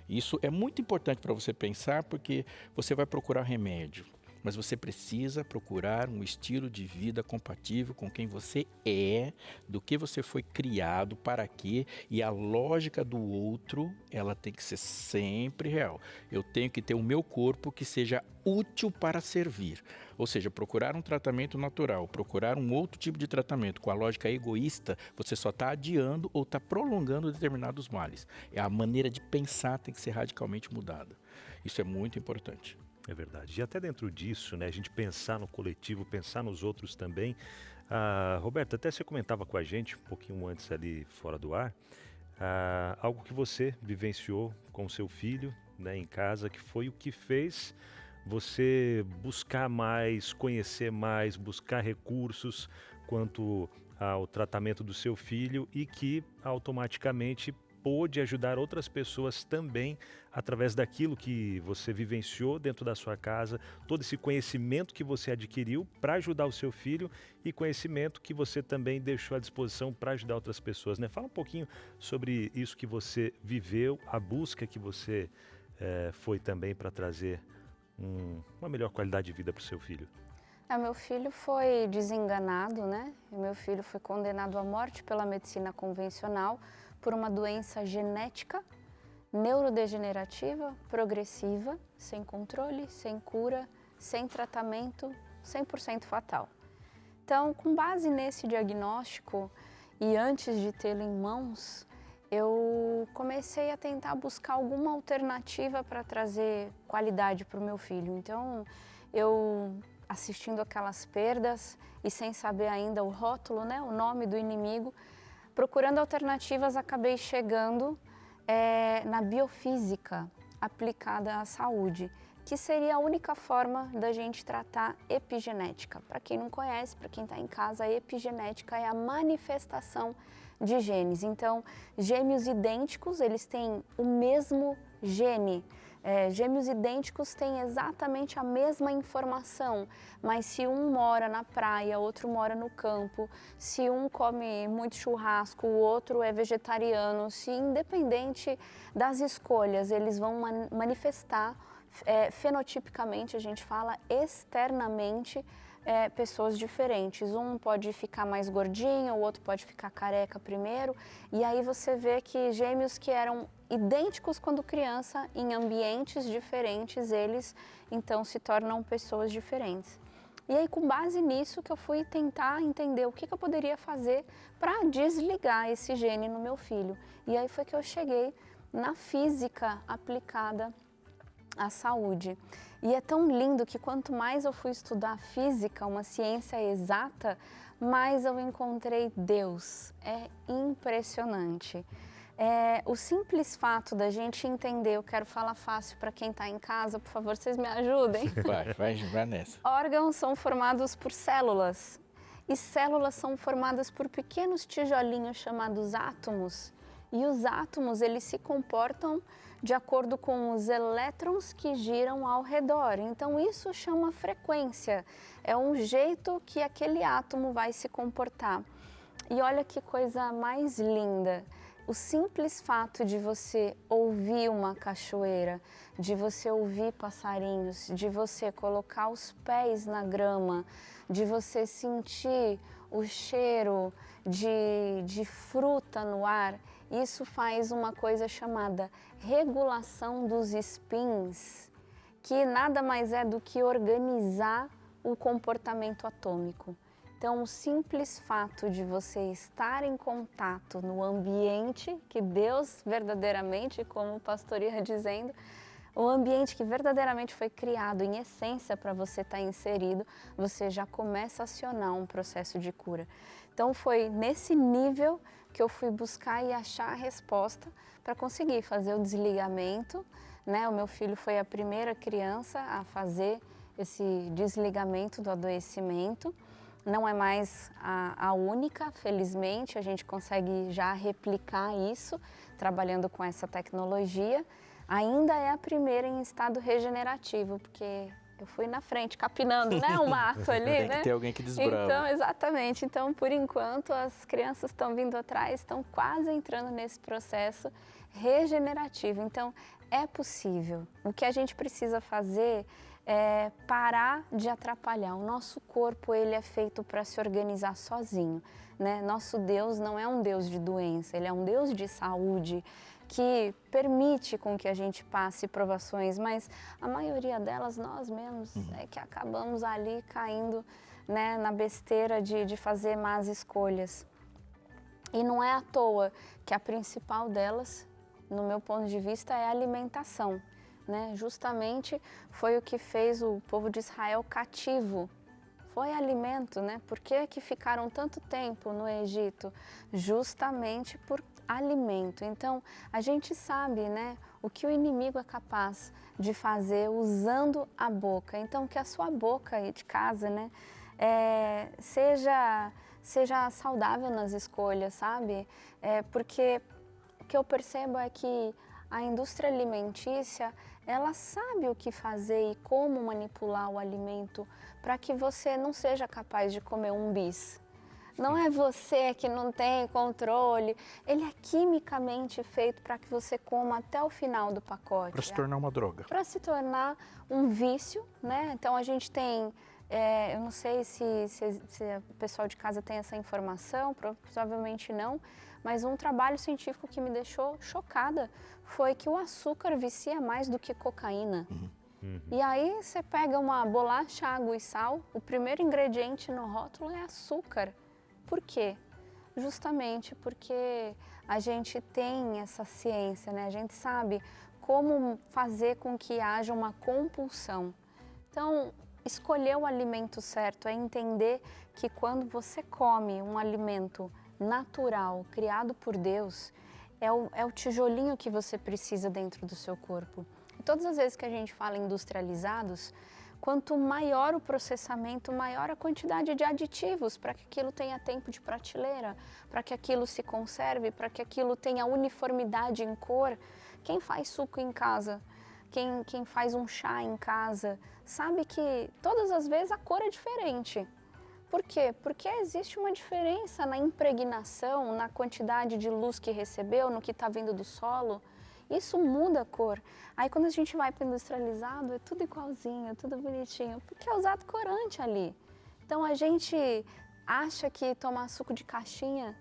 Isso é muito importante para você pensar, porque você vai procurar remédio, mas você precisa procurar um estilo de vida compatível com quem você é, do que você foi criado, para quê, e a lógica do outro, ela tem que ser sempre real. Eu tenho que ter o meu corpo que seja útil para servir. Ou seja, procurar um tratamento natural, procurar um outro tipo de tratamento com a lógica egoísta, você só está adiando ou está prolongando determinados males. A maneira de pensar tem que ser radicalmente mudada. Isso é muito importante. É verdade. E até dentro disso, né, a gente pensar no coletivo, pensar nos outros também. Roberto, até você comentava com a gente, um pouquinho antes ali fora do ar, algo que você vivenciou com o seu filho, né, em casa, que foi o que fez você buscar mais, conhecer mais, buscar recursos quanto ao tratamento do seu filho e que automaticamente pôde ajudar outras pessoas também através daquilo que você vivenciou dentro da sua casa, todo esse conhecimento que você adquiriu para ajudar o seu filho e conhecimento que você também deixou à disposição para ajudar outras pessoas, né? Fala um pouquinho sobre isso que você viveu, a busca que você foi também para trazer uma melhor qualidade de vida para o seu filho. Meu filho foi desenganado, né? Meu filho foi condenado à morte pela medicina convencional por uma doença genética, neurodegenerativa, progressiva, sem controle, sem cura, sem tratamento, 100% fatal. Então, com base nesse diagnóstico e antes de tê-lo em mãos, eu comecei a tentar buscar alguma alternativa para trazer qualidade para o meu filho. Então, eu assistindo aquelas perdas e sem saber ainda o rótulo, né, o nome do inimigo, procurando alternativas, acabei chegando na biofísica aplicada à saúde, que seria a única forma da gente tratar epigenética. Para quem não conhece, para quem está em casa, a epigenética é a manifestação de genes. Então, gêmeos idênticos, eles têm o mesmo gene. Gêmeos idênticos têm exatamente a mesma informação, mas se um mora na praia, outro mora no campo, se um come muito churrasco, o outro é vegetariano, se independente das escolhas, eles vão manifestar fenotipicamente, a gente fala externamente, pessoas diferentes. Um pode ficar mais gordinho, o outro pode ficar careca primeiro, e aí você vê que gêmeos que eram idênticos quando criança, em ambientes diferentes, eles então se tornam pessoas diferentes. E aí, com base nisso, que eu fui tentar entender o que eu poderia fazer para desligar esse gene no meu filho. E aí foi que eu cheguei na física aplicada à saúde. E é tão lindo que quanto mais eu fui estudar física, uma ciência exata, mais eu encontrei Deus. É impressionante. O simples fato da gente entender, eu quero falar fácil para quem está em casa, por favor, vocês me ajudem. Vai nessa. Órgãos são formados por células e células são formadas por pequenos tijolinhos chamados átomos. E os átomos, eles se comportam de acordo com os elétrons que giram ao redor. Então, isso chama frequência. É um jeito que aquele átomo vai se comportar. E olha que coisa mais linda. O simples fato de você ouvir uma cachoeira, de você ouvir passarinhos, de você colocar os pés na grama, de você sentir o cheiro de fruta no ar, isso faz uma coisa chamada regulação dos spins, que nada mais é do que organizar o comportamento atômico. Então, o simples fato de você estar em contato no ambiente que Deus verdadeiramente, como o pastor ia dizendo, o ambiente que verdadeiramente foi criado em essência para você estar inserido, você já começa a acionar um processo de cura. Então, foi nesse nível porque eu fui buscar e achar a resposta para conseguir fazer o desligamento, né? O meu filho foi a primeira criança a fazer esse desligamento do adoecimento. Não é mais a única, felizmente, a gente consegue já replicar isso, trabalhando com essa tecnologia. Ainda é a primeira em estado regenerativo, porque eu fui na frente, capinando, né, um mato ali, Tem né? que ter alguém que desbrava. Então, exatamente. Então, por enquanto, as crianças estão vindo atrás, estão quase entrando nesse processo regenerativo. Então, é possível. O que a gente precisa fazer é parar de atrapalhar. O nosso corpo, ele é feito para se organizar sozinho, né? Nosso Deus não é um Deus de doença, ele é um Deus de saúde, que permite com que a gente passe provações, mas a maioria delas nós mesmos é que acabamos ali caindo, né, na besteira de fazer más escolhas. E não é à toa que a principal delas, no meu ponto de vista, é a alimentação, né? Justamente foi o que fez o povo de Israel cativo. Foi alimento, né? Por que ficaram tanto tempo no Egito? Justamente por alimento. Então, a gente sabe, né, o que o inimigo é capaz de fazer usando a boca. Então, que a sua boca aí de casa, né, seja saudável nas escolhas, sabe? Porque o que eu percebo é que a indústria alimentícia, ela sabe o que fazer e como manipular o alimento para que você não seja capaz de comer um bis. Não é você que não tem controle, ele é quimicamente feito para que você coma até o final do pacote. Para se tornar uma droga. Para se tornar um vício, né? Então a gente tem, eu não sei se o pessoal de casa tem essa informação, provavelmente não, mas um trabalho científico que me deixou chocada foi que o açúcar vicia mais do que cocaína. E aí você pega uma bolacha, água e sal, o primeiro ingrediente no rótulo é açúcar. Por quê? Justamente porque a gente tem essa ciência, né? A gente sabe como fazer com que haja uma compulsão. Então, escolher o alimento certo é entender que quando você come um alimento natural, criado por Deus, é o tijolinho que você precisa dentro do seu corpo. E todas as vezes que a gente fala industrializados, quanto maior o processamento, maior a quantidade de aditivos para que aquilo tenha tempo de prateleira, para que aquilo se conserve, para que aquilo tenha uniformidade em cor. Quem faz suco em casa, quem faz um chá em casa, sabe que todas as vezes a cor é diferente. Por quê? Porque existe uma diferença na impregnação, na quantidade de luz que recebeu, no que está vindo do solo. Isso muda a cor. Aí quando a gente vai para o industrializado, é tudo igualzinho, é tudo bonitinho, porque é usado corante ali. Então a gente acha que tomar suco de caixinha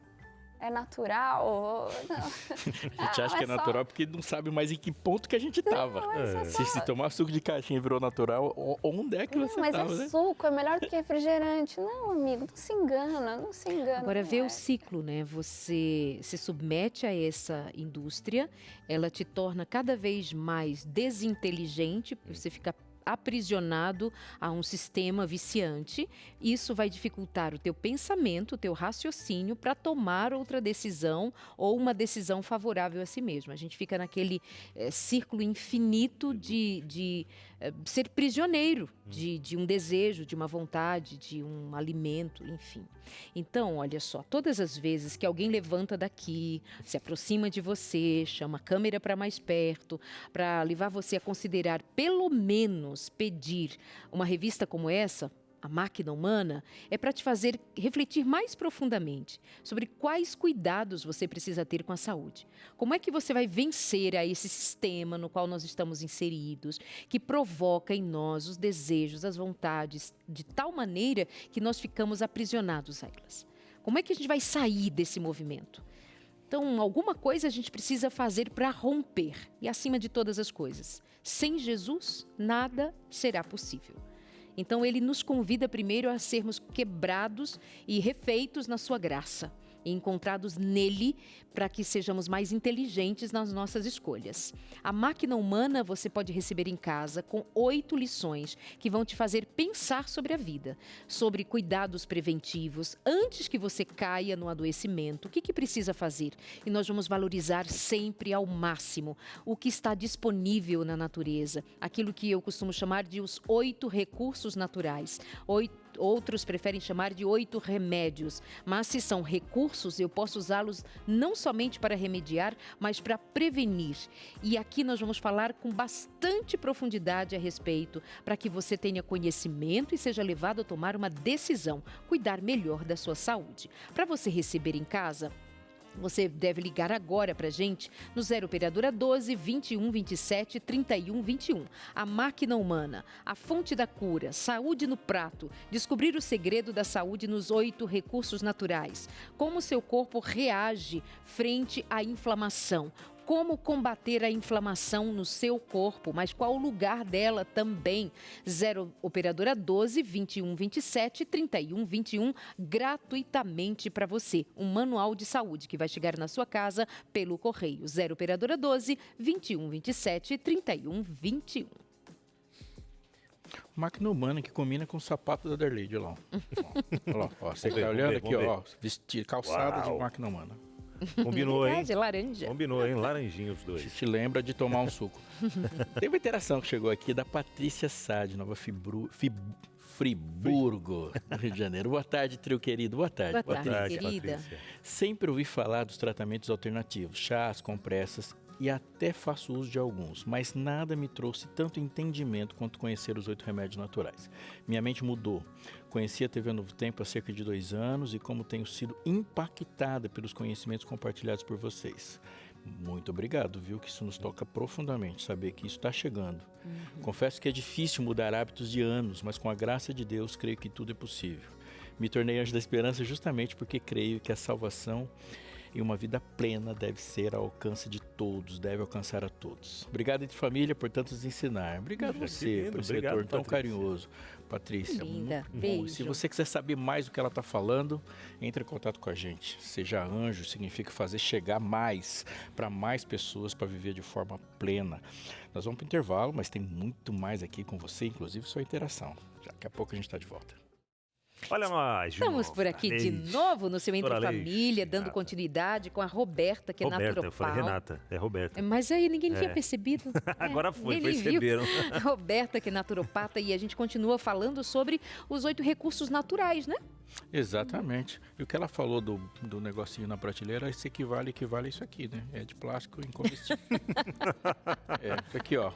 é natural. Não. A gente acha que é natural porque não sabe mais em que ponto que a gente estava. Se tomar suco de caixinha virou natural, onde é que você estava? Mas é suco, é melhor do que refrigerante. Não, amigo, não se engana, não se engana. Agora vê o ciclo, né? Você se submete a essa indústria, ela te torna cada vez mais desinteligente, você fica aprisionado a um sistema viciante. Isso vai dificultar o teu pensamento, o teu raciocínio para tomar outra decisão ou uma decisão favorável a si mesmo. A gente fica naquele círculo infinito de ser prisioneiro de um desejo, de uma vontade, de um alimento, enfim. Então, olha só, todas as vezes que alguém levanta daqui, se aproxima de você, chama a câmera para mais perto, para levar você a considerar, pelo menos, pedir uma revista como essa, A Máquina Humana, é para te fazer refletir mais profundamente sobre quais cuidados você precisa ter com a saúde. Como é que você vai vencer a esse sistema no qual nós estamos inseridos, que provoca em nós os desejos, as vontades, de tal maneira que nós ficamos aprisionados a elas. Como é que a gente vai sair desse movimento? Então, alguma coisa a gente precisa fazer para romper. E acima de todas as coisas, sem Jesus, nada será possível. Então, ele nos convida primeiro a sermos quebrados e refeitos na sua graça. encontrados nele para que sejamos mais inteligentes nas nossas escolhas. A máquina humana você pode receber em casa com 8 lições que vão te fazer pensar sobre a vida, sobre cuidados preventivos, antes que você caia no adoecimento, o que precisa fazer? E nós vamos valorizar sempre ao máximo o que está disponível na natureza, aquilo que eu costumo chamar de os 8 recursos naturais. Outros preferem chamar de 8 remédios, mas se são recursos, eu posso usá-los não somente para remediar, mas para prevenir. E aqui nós vamos falar com bastante profundidade a respeito, para que você tenha conhecimento e seja levado a tomar uma decisão, cuidar melhor da sua saúde. Para você receber em casa, você deve ligar agora para a gente no 0 Operadora 12 21 27 31 21. A máquina humana, a fonte da cura, saúde no prato, descobrir o segredo da saúde nos 8 recursos naturais. Como seu corpo reage frente à inflamação. Como combater a inflamação no seu corpo, mas qual o lugar dela também. 0 Operadora 12 21 27 31 21, gratuitamente para você. Um manual de saúde que vai chegar na sua casa pelo correio. 0 Operadora 12 21 27 31 21. Máquina humana que combina com o sapato da Darleide, olha lá. Ó, você que tá olhando aqui, ó, vestir calçada de máquina humana. Combinou, hein? De laranja. Combinou, hein? Laranjinha os dois. Te lembra de tomar um suco. Tem uma interação que chegou aqui da Patrícia Sá, de Nova Friburgo, no Rio de Janeiro. Boa tarde, trio querido. Boa tarde, Boa tarde, querida. Patrícia. Sempre ouvi falar dos tratamentos alternativos, chás, compressas, e até faço uso de alguns, mas nada me trouxe tanto entendimento quanto conhecer os 8 remédios naturais. Minha mente mudou. Conheci a TV Novo Tempo há cerca de 2 anos e como tenho sido impactada pelos conhecimentos compartilhados por vocês. Muito obrigado, viu? Que isso nos toca profundamente, saber que isso está chegando. Confesso que é difícil mudar hábitos de anos, mas com a graça de Deus, creio que tudo é possível. Me tornei anjo da esperança justamente porque creio que a salvação e uma vida plena deve ser ao alcance de todos, deve alcançar a todos. Obrigado, Entre Família, por tanto nos ensinar. Obrigado a você por esse retorno tão carinhoso. Patrícia, linda. Muito Beijo. bom. E se você quiser saber mais do que ela está falando, entre em contato com a gente. Seja anjo, significa fazer chegar mais para mais pessoas para viver de forma plena. Nós vamos para o intervalo, mas tem muito mais aqui com você, inclusive sua interação. Daqui a pouco a gente está de volta. Olha nós, Estamos por aqui de novo no seu Entre Doutora Família, Leite, dando Renata. continuidade com a Roberta, que é Roberta, eu falei naturopata. Renata, é Roberta. Mas aí ninguém tinha percebido. Agora foi, ninguém perceberam. viu. Roberta, que é naturopata, e a gente continua falando sobre os 8 recursos naturais, né? Exatamente. E o que ela falou do negocinho na prateleira, isso equivale a isso aqui, né? É de plástico incomestível. Isso aqui, ó.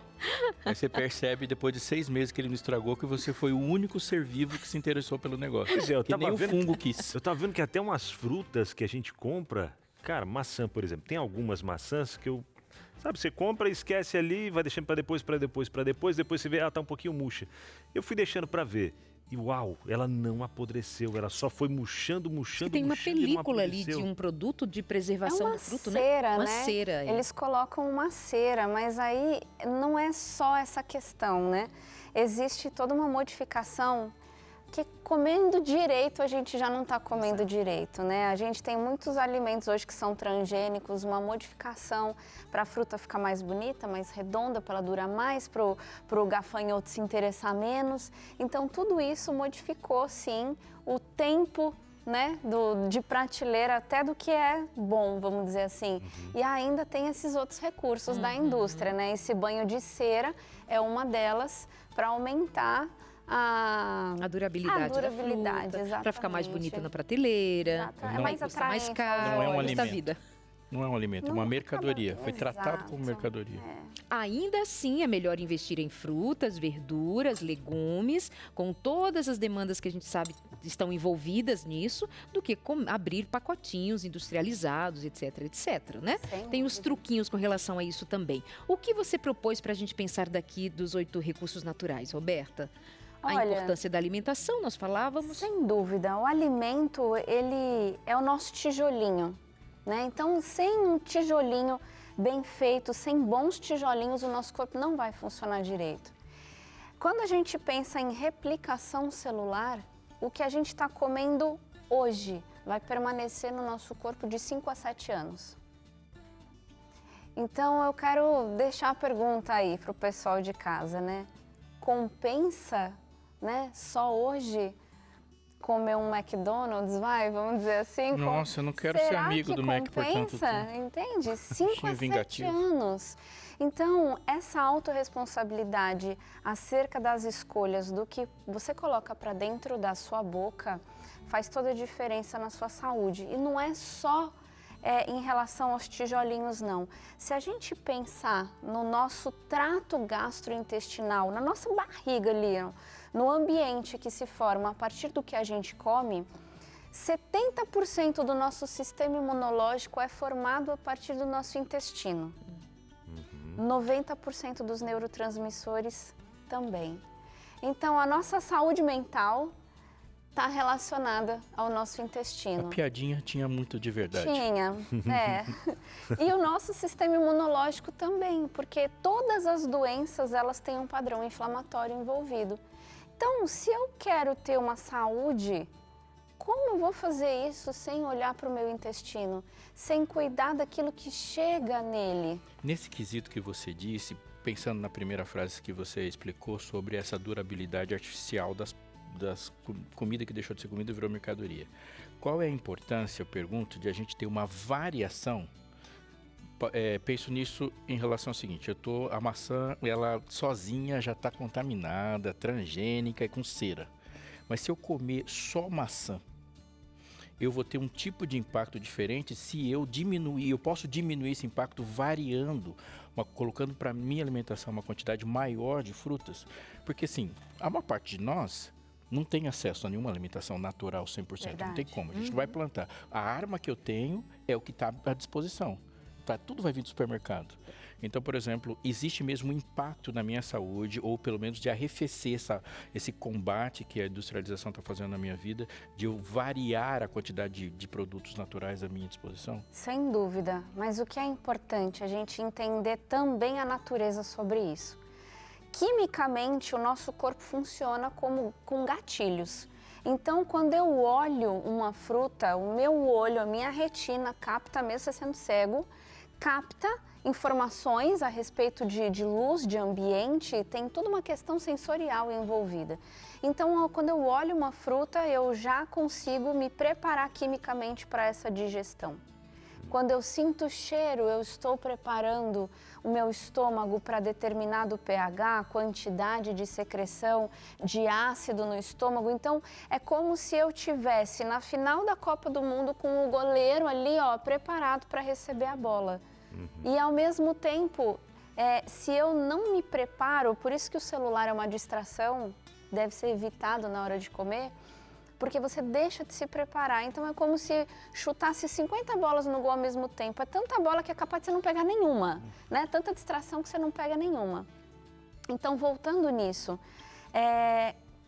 Aí você percebe, depois de 6 meses que ele me estragou, que você foi o único ser vivo que se interessou pelo negócio. Pois é, eu que tava nem o vendo fungo quis. Eu tava vendo que até umas frutas que a gente compra, cara, maçã, por exemplo, tem algumas maçãs que eu... Sabe, você compra, esquece ali, vai deixando para depois você vê, tá um pouquinho murcha. Eu fui deixando para ver. E uau, ela não apodreceu, ela só foi murchando. E tem uma película ali de um produto de preservação do fruto, cera, né? Uma né? cera. Eles colocam uma cera, mas aí não é só essa questão, né? Existe toda uma modificação que comendo direito a gente já não está comendo direito, né? A gente tem muitos alimentos hoje que são transgênicos, uma modificação para a fruta ficar mais bonita, mais redonda, para ela durar mais, para o gafanhoto se interessar menos. Então, tudo isso modificou, sim, o tempo, né, de prateleira até do que é bom, vamos dizer assim. E ainda tem esses outros recursos da indústria, né? Esse banho de cera é uma delas para aumentar a durabilidade da fruta, para ficar mais bonita na prateleira, é mais custa mais atraente, caro, não é um custa alimento. vida. Não é um alimento, é uma mercadoria. Foi tratado como mercadoria. Ainda assim, é melhor investir em frutas, verduras, legumes, com todas as demandas que a gente sabe estão envolvidas nisso, do que abrir pacotinhos industrializados, etc, etc, né? Tem os truquinhos com relação a isso também. O que você propôs para a gente pensar daqui dos 8 recursos naturais, Roberta? A importância da alimentação, nós falávamos. Sem dúvida, o alimento, ele é o nosso tijolinho, né? Então, sem um tijolinho bem feito, sem bons tijolinhos, o nosso corpo não vai funcionar direito. Quando a gente pensa em replicação celular, o que a gente está comendo hoje vai permanecer no nosso corpo de 5 a 7 anos. Então eu quero deixar a pergunta aí para o pessoal de casa, né? Compensa, né, só hoje comer um McDonald's, vamos dizer assim? Nossa, eu não quero ser amigo do Mac por tanto tempo. Entende? 5 a 7 anos. Então, essa autorresponsabilidade acerca das escolhas do que você coloca para dentro da sua boca faz toda a diferença na sua saúde. E não é só em relação aos tijolinhos, não. Se a gente pensar no nosso trato gastrointestinal, na nossa barriga ali, no ambiente que se forma a partir do que a gente come, 70% do nosso sistema imunológico é formado a partir do nosso intestino. 90% dos neurotransmissores também. Então, a nossa saúde mental está relacionada ao nosso intestino. A piadinha tinha muito de verdade. Tinha, E o nosso sistema imunológico também, porque todas as doenças, elas têm um padrão inflamatório envolvido. Então, se eu quero ter uma saúde, como eu vou fazer isso sem olhar para o meu intestino? Sem cuidar daquilo que chega nele? Nesse quesito que você disse, pensando na primeira frase que você explicou sobre essa durabilidade artificial das comida que deixou de ser comida e virou mercadoria. Qual é a importância, eu pergunto, de a gente ter uma variação? Penso nisso em relação ao seguinte, a maçã, ela sozinha já está contaminada, transgênica e com cera. Mas se eu comer só maçã, eu vou ter um tipo de impacto diferente se eu diminuir. Eu posso diminuir esse impacto variando, colocando para minha alimentação uma quantidade maior de frutas. Porque assim, a maior parte de nós não tem acesso a nenhuma alimentação natural 100%. Verdade. Não tem como, a gente não vai plantar. A arma que eu tenho é o que está à disposição. Tudo vai vir do supermercado. Então, por exemplo, existe mesmo um impacto na minha saúde, ou pelo menos de arrefecer esse combate que a industrialização está fazendo na minha vida, de eu variar a quantidade de produtos naturais à minha disposição? Sem dúvida, mas o que é importante a gente entender também a natureza sobre isso. Quimicamente, o nosso corpo funciona com gatilhos. Então, quando eu olho uma fruta, o meu olho, a minha retina capta, mesmo você sendo cego, capta informações a respeito de luz, de ambiente, tem toda uma questão sensorial envolvida. Então, quando eu olho uma fruta, eu já consigo me preparar quimicamente para essa digestão. Quando eu sinto o cheiro, eu estou preparando o meu estômago para determinado pH, quantidade de secreção de ácido no estômago. Então, é como se eu tivesse na final da Copa do Mundo com o goleiro ali, preparado para receber a bola. E ao mesmo tempo, se eu não me preparo, por isso que o celular é uma distração, deve ser evitado na hora de comer, porque você deixa de se preparar. Então é como se chutasse 50 bolas no gol ao mesmo tempo. É tanta bola que é capaz de você não pegar nenhuma, né? Tanta distração que você não pega nenhuma. Então, voltando nisso,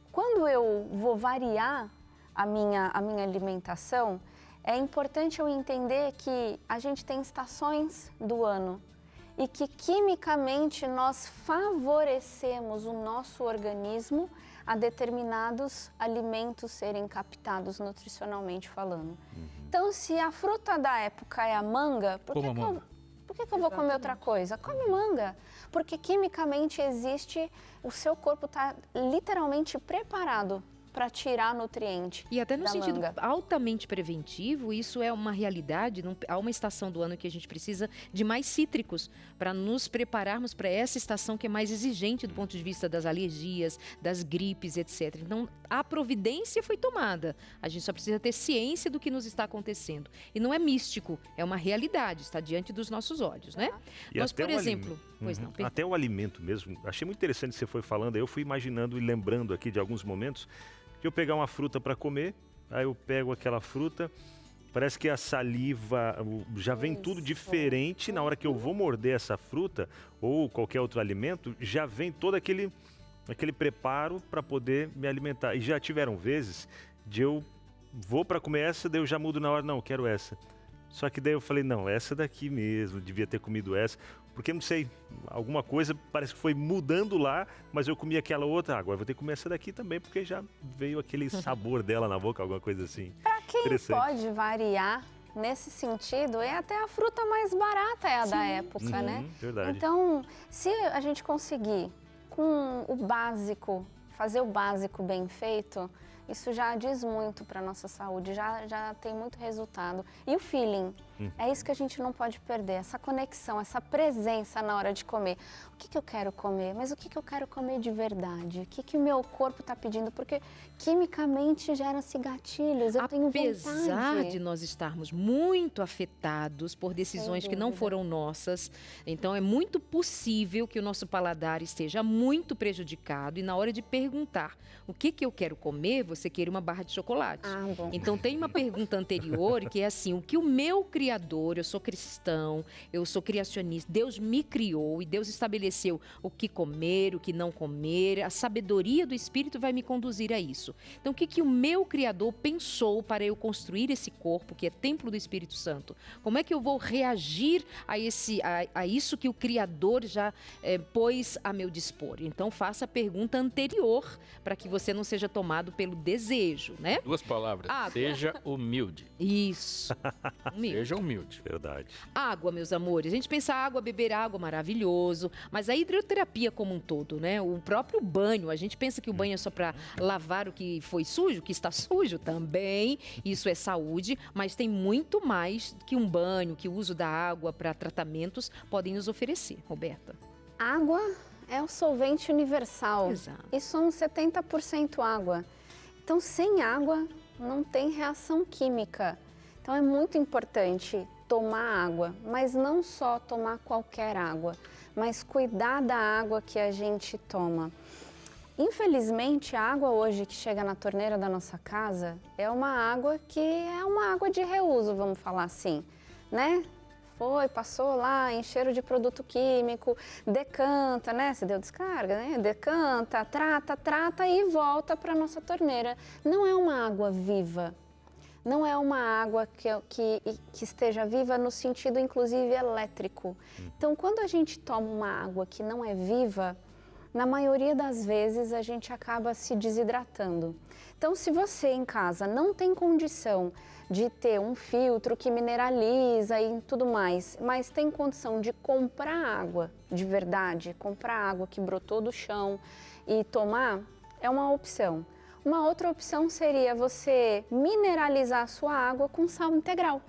quando eu vou variar a minha alimentação, é importante eu entender que a gente tem estações do ano e que quimicamente nós favorecemos o nosso organismo a determinados alimentos serem captados nutricionalmente falando. Então, se a fruta da época é a manga, por que eu vou comer outra coisa? Come manga, porque quimicamente o seu corpo está literalmente preparado para tirar nutriente. E até no sentido manga. Altamente preventivo, isso é uma realidade. Há uma estação do ano que a gente precisa de mais cítricos para nos prepararmos para essa estação que é mais exigente do ponto de vista das alergias, das gripes, etc. Então, a providência foi tomada. A gente só precisa ter ciência do que nos está acontecendo. E não é místico, é uma realidade, está diante dos nossos olhos, né? E nós, por exemplo... Até o alimento mesmo, achei muito interessante que você foi falando, eu fui imaginando e lembrando aqui de alguns momentos que eu pegar uma fruta para comer, aí eu pego aquela fruta, parece que a saliva já vem tudo diferente, na hora que eu vou morder essa fruta ou qualquer outro alimento, já vem todo aquele preparo para poder me alimentar. E já tiveram vezes de eu vou para comer essa, daí eu já mudo na hora, não, eu quero essa. Só que daí eu falei, não, essa daqui mesmo, devia ter comido essa. Porque, não sei, alguma coisa parece que foi mudando lá, mas eu comi aquela outra, agora vou ter que comer essa daqui também, porque já veio aquele sabor dela na boca, alguma coisa assim. Para quem pode variar nesse sentido, é até a fruta mais barata é a da época, né? Verdade. Então, se a gente conseguir com o básico, fazer o básico bem feito, isso já diz muito para a nossa saúde, já tem muito resultado. E o feeling, é isso que a gente não pode perder, essa conexão, essa presença na hora de comer. O que eu quero comer? Mas o que eu quero comer de verdade? O que o meu corpo está pedindo? Porque quimicamente geram-se gatilhos, eu tenho vontade. Apesar de nós estarmos muito afetados por decisões que não foram nossas, então é muito possível que o nosso paladar esteja muito prejudicado e na hora de perguntar o que eu quero comer, você queira uma barra de chocolate. Bom. Então tem uma pergunta anterior que é assim, o que o meu Criador, eu sou cristão, eu sou criacionista, Deus me criou e Deus estabeleceu o que comer, o que não comer, a sabedoria do Espírito vai me conduzir a isso. Então o que o meu Criador pensou para eu construir esse corpo, que é templo do Espírito Santo? Como é que eu vou reagir a isso que o Criador já pôs a meu dispor? Então faça a pergunta anterior para que você não seja tomado pelo desejo, né? 2 palavras. Seja humilde. Isso. Humilde. Seja humilde. Verdade. Água, meus amores. A gente pensa água, beber água, maravilhoso. Mas a hidroterapia como um todo, né? O próprio banho. A gente pensa que o banho é só para lavar o que foi sujo, o que está sujo também. Isso é saúde. Mas tem muito mais que um banho, que o uso da água para tratamentos podem nos oferecer, Roberta. Água é o solvente universal. Exato. E somos 70% água. Então, sem água, não tem reação química. Então, é muito importante tomar água, mas não só tomar qualquer água, mas cuidar da água que a gente toma. Infelizmente, a água hoje que chega na torneira da nossa casa é uma água que é uma água de reuso, vamos falar assim, né? Passou lá, encheram de produto químico, decanta, né? Se deu descarga, né? Decanta, trata e volta para a nossa torneira. Não é uma água viva. Não é uma água que esteja viva no sentido, inclusive, elétrico. Então, quando a gente toma uma água que não é viva, na maioria das vezes a gente acaba se desidratando. Então, se você em casa não tem condição de ter um filtro que mineraliza e tudo mais, mas tem condição de comprar água de verdade, comprar água que brotou do chão e tomar, é uma opção. Uma outra opção seria você mineralizar a sua água com sal integral.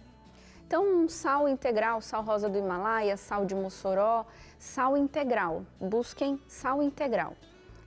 Então, um sal integral, sal rosa do Himalaia, sal de Mossoró, sal integral. Busquem sal integral.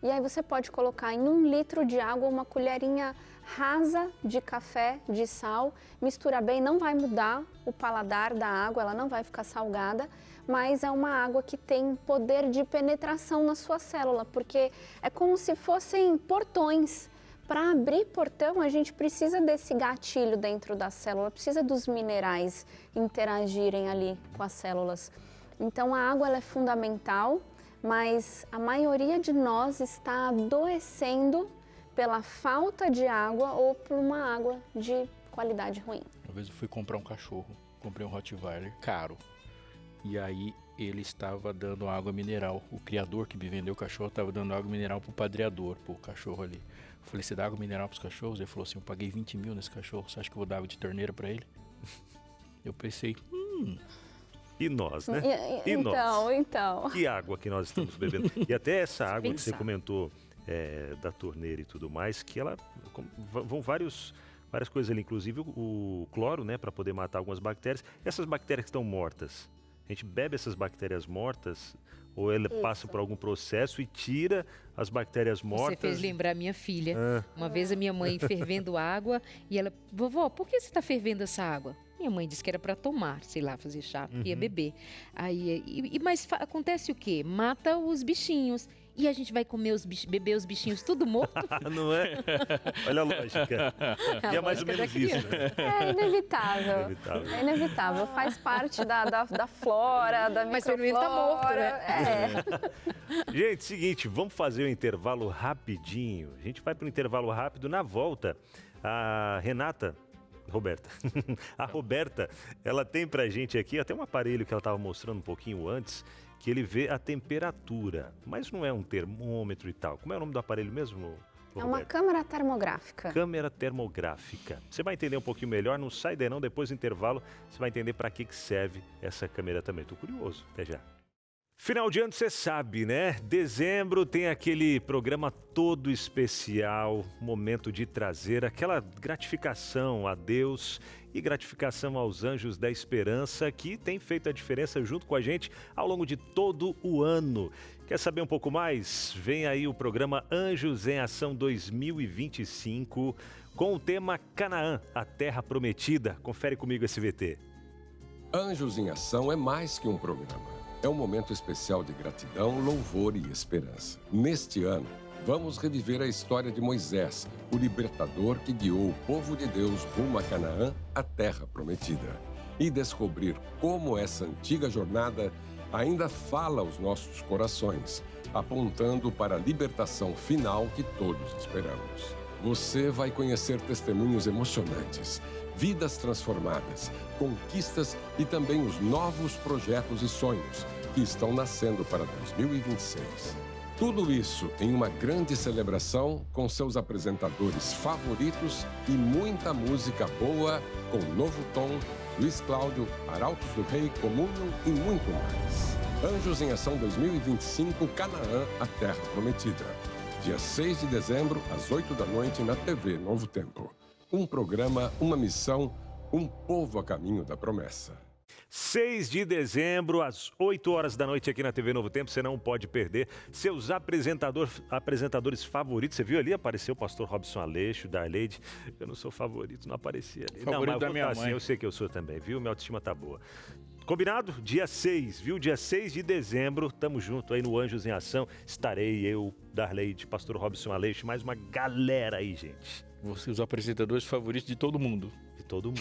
E aí você pode colocar em 1 litro de água uma colherinha rasa de café de sal, mistura bem, não vai mudar o paladar da água, ela não vai ficar salgada, mas é uma água que tem poder de penetração na sua célula, porque é como se fossem portões. Para abrir portão, a gente precisa desse gatilho dentro da célula, precisa dos minerais interagirem ali com as células. Então, a água ela é fundamental, mas a maioria de nós está adoecendo pela falta de água ou por uma água de qualidade ruim. Uma vez eu fui comprar um cachorro, comprei um Rottweiler caro, e aí ele estava dando água mineral. O criador que me vendeu o cachorro estava dando água mineral pro padreador, pro cachorro ali. Eu falei, você dá água mineral pros cachorros? Ele falou assim, eu paguei 20 mil nesse cachorro, você acha que eu vou dar água de torneira para ele? Eu pensei, E nós, né? Então. Que água que nós estamos bebendo. E até essa água que você comentou da torneira e tudo mais, que ela vão várias coisas ali, inclusive o cloro, né, para poder matar algumas bactérias. Essas bactérias que estão mortas, a gente bebe essas bactérias mortas ou ela passa por algum processo e tira as bactérias mortas? Você fez lembrar minha filha. Uma vez a minha mãe fervendo água e ela, vovó, por que você está fervendo essa água? Minha mãe disse que era para tomar, sei lá, fazer chá, ia beber. Mas acontece o quê? Mata os bichinhos. E a gente vai comer beber os bichinhos tudo morto? Não é? Olha a lógica. E é mais ou menos isso. Né? É inevitável. É inevitável. Faz parte da flora, da microflora. Mas pelo menos tá morto, né? Gente, seguinte, vamos fazer um intervalo rapidinho. A gente vai para um intervalo rápido. Na volta, a Renata Roberta. A Roberta, ela tem pra gente aqui até um aparelho que ela estava mostrando um pouquinho antes, que ele vê a temperatura, mas não é um termômetro e tal. Como é o nome do aparelho mesmo, Roberta? É uma câmera termográfica. Câmera termográfica. Você vai entender um pouquinho melhor, não sai daí não, depois do intervalo você vai entender para que serve essa câmera também. Tô curioso, até já. Final de ano, você sabe, né? Dezembro tem aquele programa todo especial, momento de trazer aquela gratificação a Deus e gratificação aos anjos da esperança que tem feito a diferença junto com a gente ao longo de todo o ano. Quer saber um pouco mais? Vem aí o programa Anjos em Ação 2025 com o tema Canaã, a Terra Prometida. Confere comigo esse VT. Anjos em Ação é mais que um programa. É um momento especial de gratidão, louvor e esperança. Neste ano, vamos reviver a história de Moisés, o libertador que guiou o povo de Deus rumo a Canaã, a terra prometida. E descobrir como essa antiga jornada ainda fala aos nossos corações, apontando para a libertação final que todos esperamos. Você vai conhecer testemunhos emocionantes, vidas transformadas, conquistas e também os novos projetos e sonhos que estão nascendo para 2026. Tudo isso em uma grande celebração com seus apresentadores favoritos e muita música boa com Novo Tom, Luiz Cláudio, Arautos do Rei, Communion e muito mais. Anjos em Ação 2025, Canaã, a Terra Prometida. Dia 6 de dezembro, às 8 da noite, na TV Novo Tempo. Um programa, uma missão, um povo a caminho da promessa. 6 de dezembro, às 8 horas da noite aqui na TV Novo Tempo, você não pode perder seus apresentadores favoritos. Você viu ali? Apareceu o pastor Robson Aleixo, Darleide. Eu não sou favorito, não aparecia ali. Favorito não, mas da minha assim, mãe. eu sei que eu sou também, viu? Minha autoestima tá boa. Combinado? Dia 6, viu? Dia 6 de dezembro, tamo junto aí no Anjos em Ação. Estarei eu, Darleide, pastor Robson Aleixo, mais uma galera aí, gente. Você, os apresentadores favoritos de todo mundo. De todo mundo.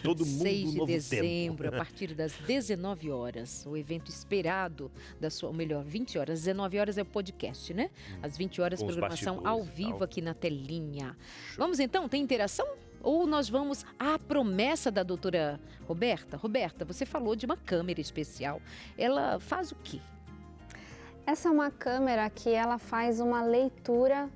Todo mundo 6 de Novo dezembro, Tempo. a partir das 19 horas, o evento esperado, ou melhor, 20 horas. 19 horas é o podcast, né? Às 20 horas, Com os programação ao bastidores e vivo tal. aqui na telinha. Vamos então, tem interação? Ou nós vamos à promessa da doutora Roberta? Roberta, você falou de uma câmera especial. Ela faz o quê? Essa é uma câmera que ela faz uma leitura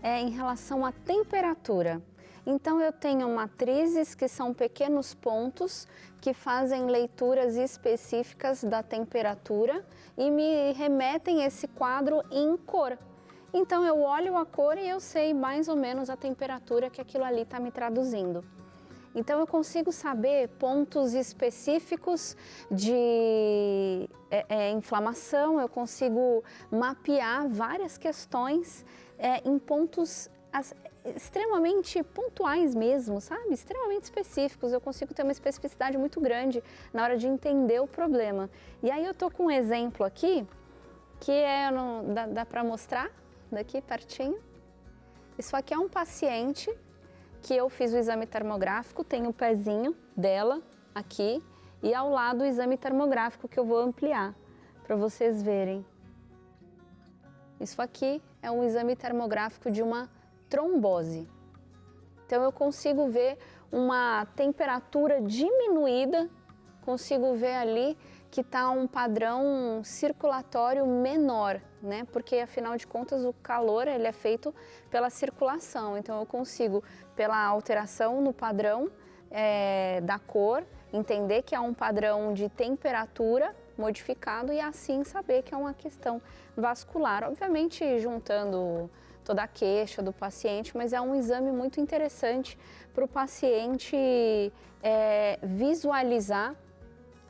em relação à temperatura. Então eu tenho matrizes que são pequenos pontos que fazem leituras específicas da temperatura e me remetem esse quadro em cor. Então eu olho a cor e eu sei mais ou menos a temperatura que aquilo ali está me traduzindo. Então eu consigo saber pontos específicos de inflamação, eu consigo mapear várias questões em pontos extremamente pontuais mesmo, sabe? Extremamente específicos. Eu consigo ter uma especificidade muito grande na hora de entender o problema. E aí eu tô com um exemplo aqui, que dá para mostrar daqui pertinho. Isso aqui é um paciente que eu fiz o exame termográfico, tem o pezinho dela aqui e ao lado o exame termográfico que eu vou ampliar para vocês verem. Isso aqui é um exame termográfico de uma trombose. Então eu consigo ver uma temperatura diminuída, consigo ver ali que está um padrão circulatório menor, né? Porque afinal de contas o calor ele é feito pela circulação. Então eu consigo, pela alteração no padrão da cor, entender que há um padrão de temperatura modificado e assim saber que é uma questão vascular. Obviamente juntando toda a queixa do paciente, mas é um exame muito interessante para o paciente visualizar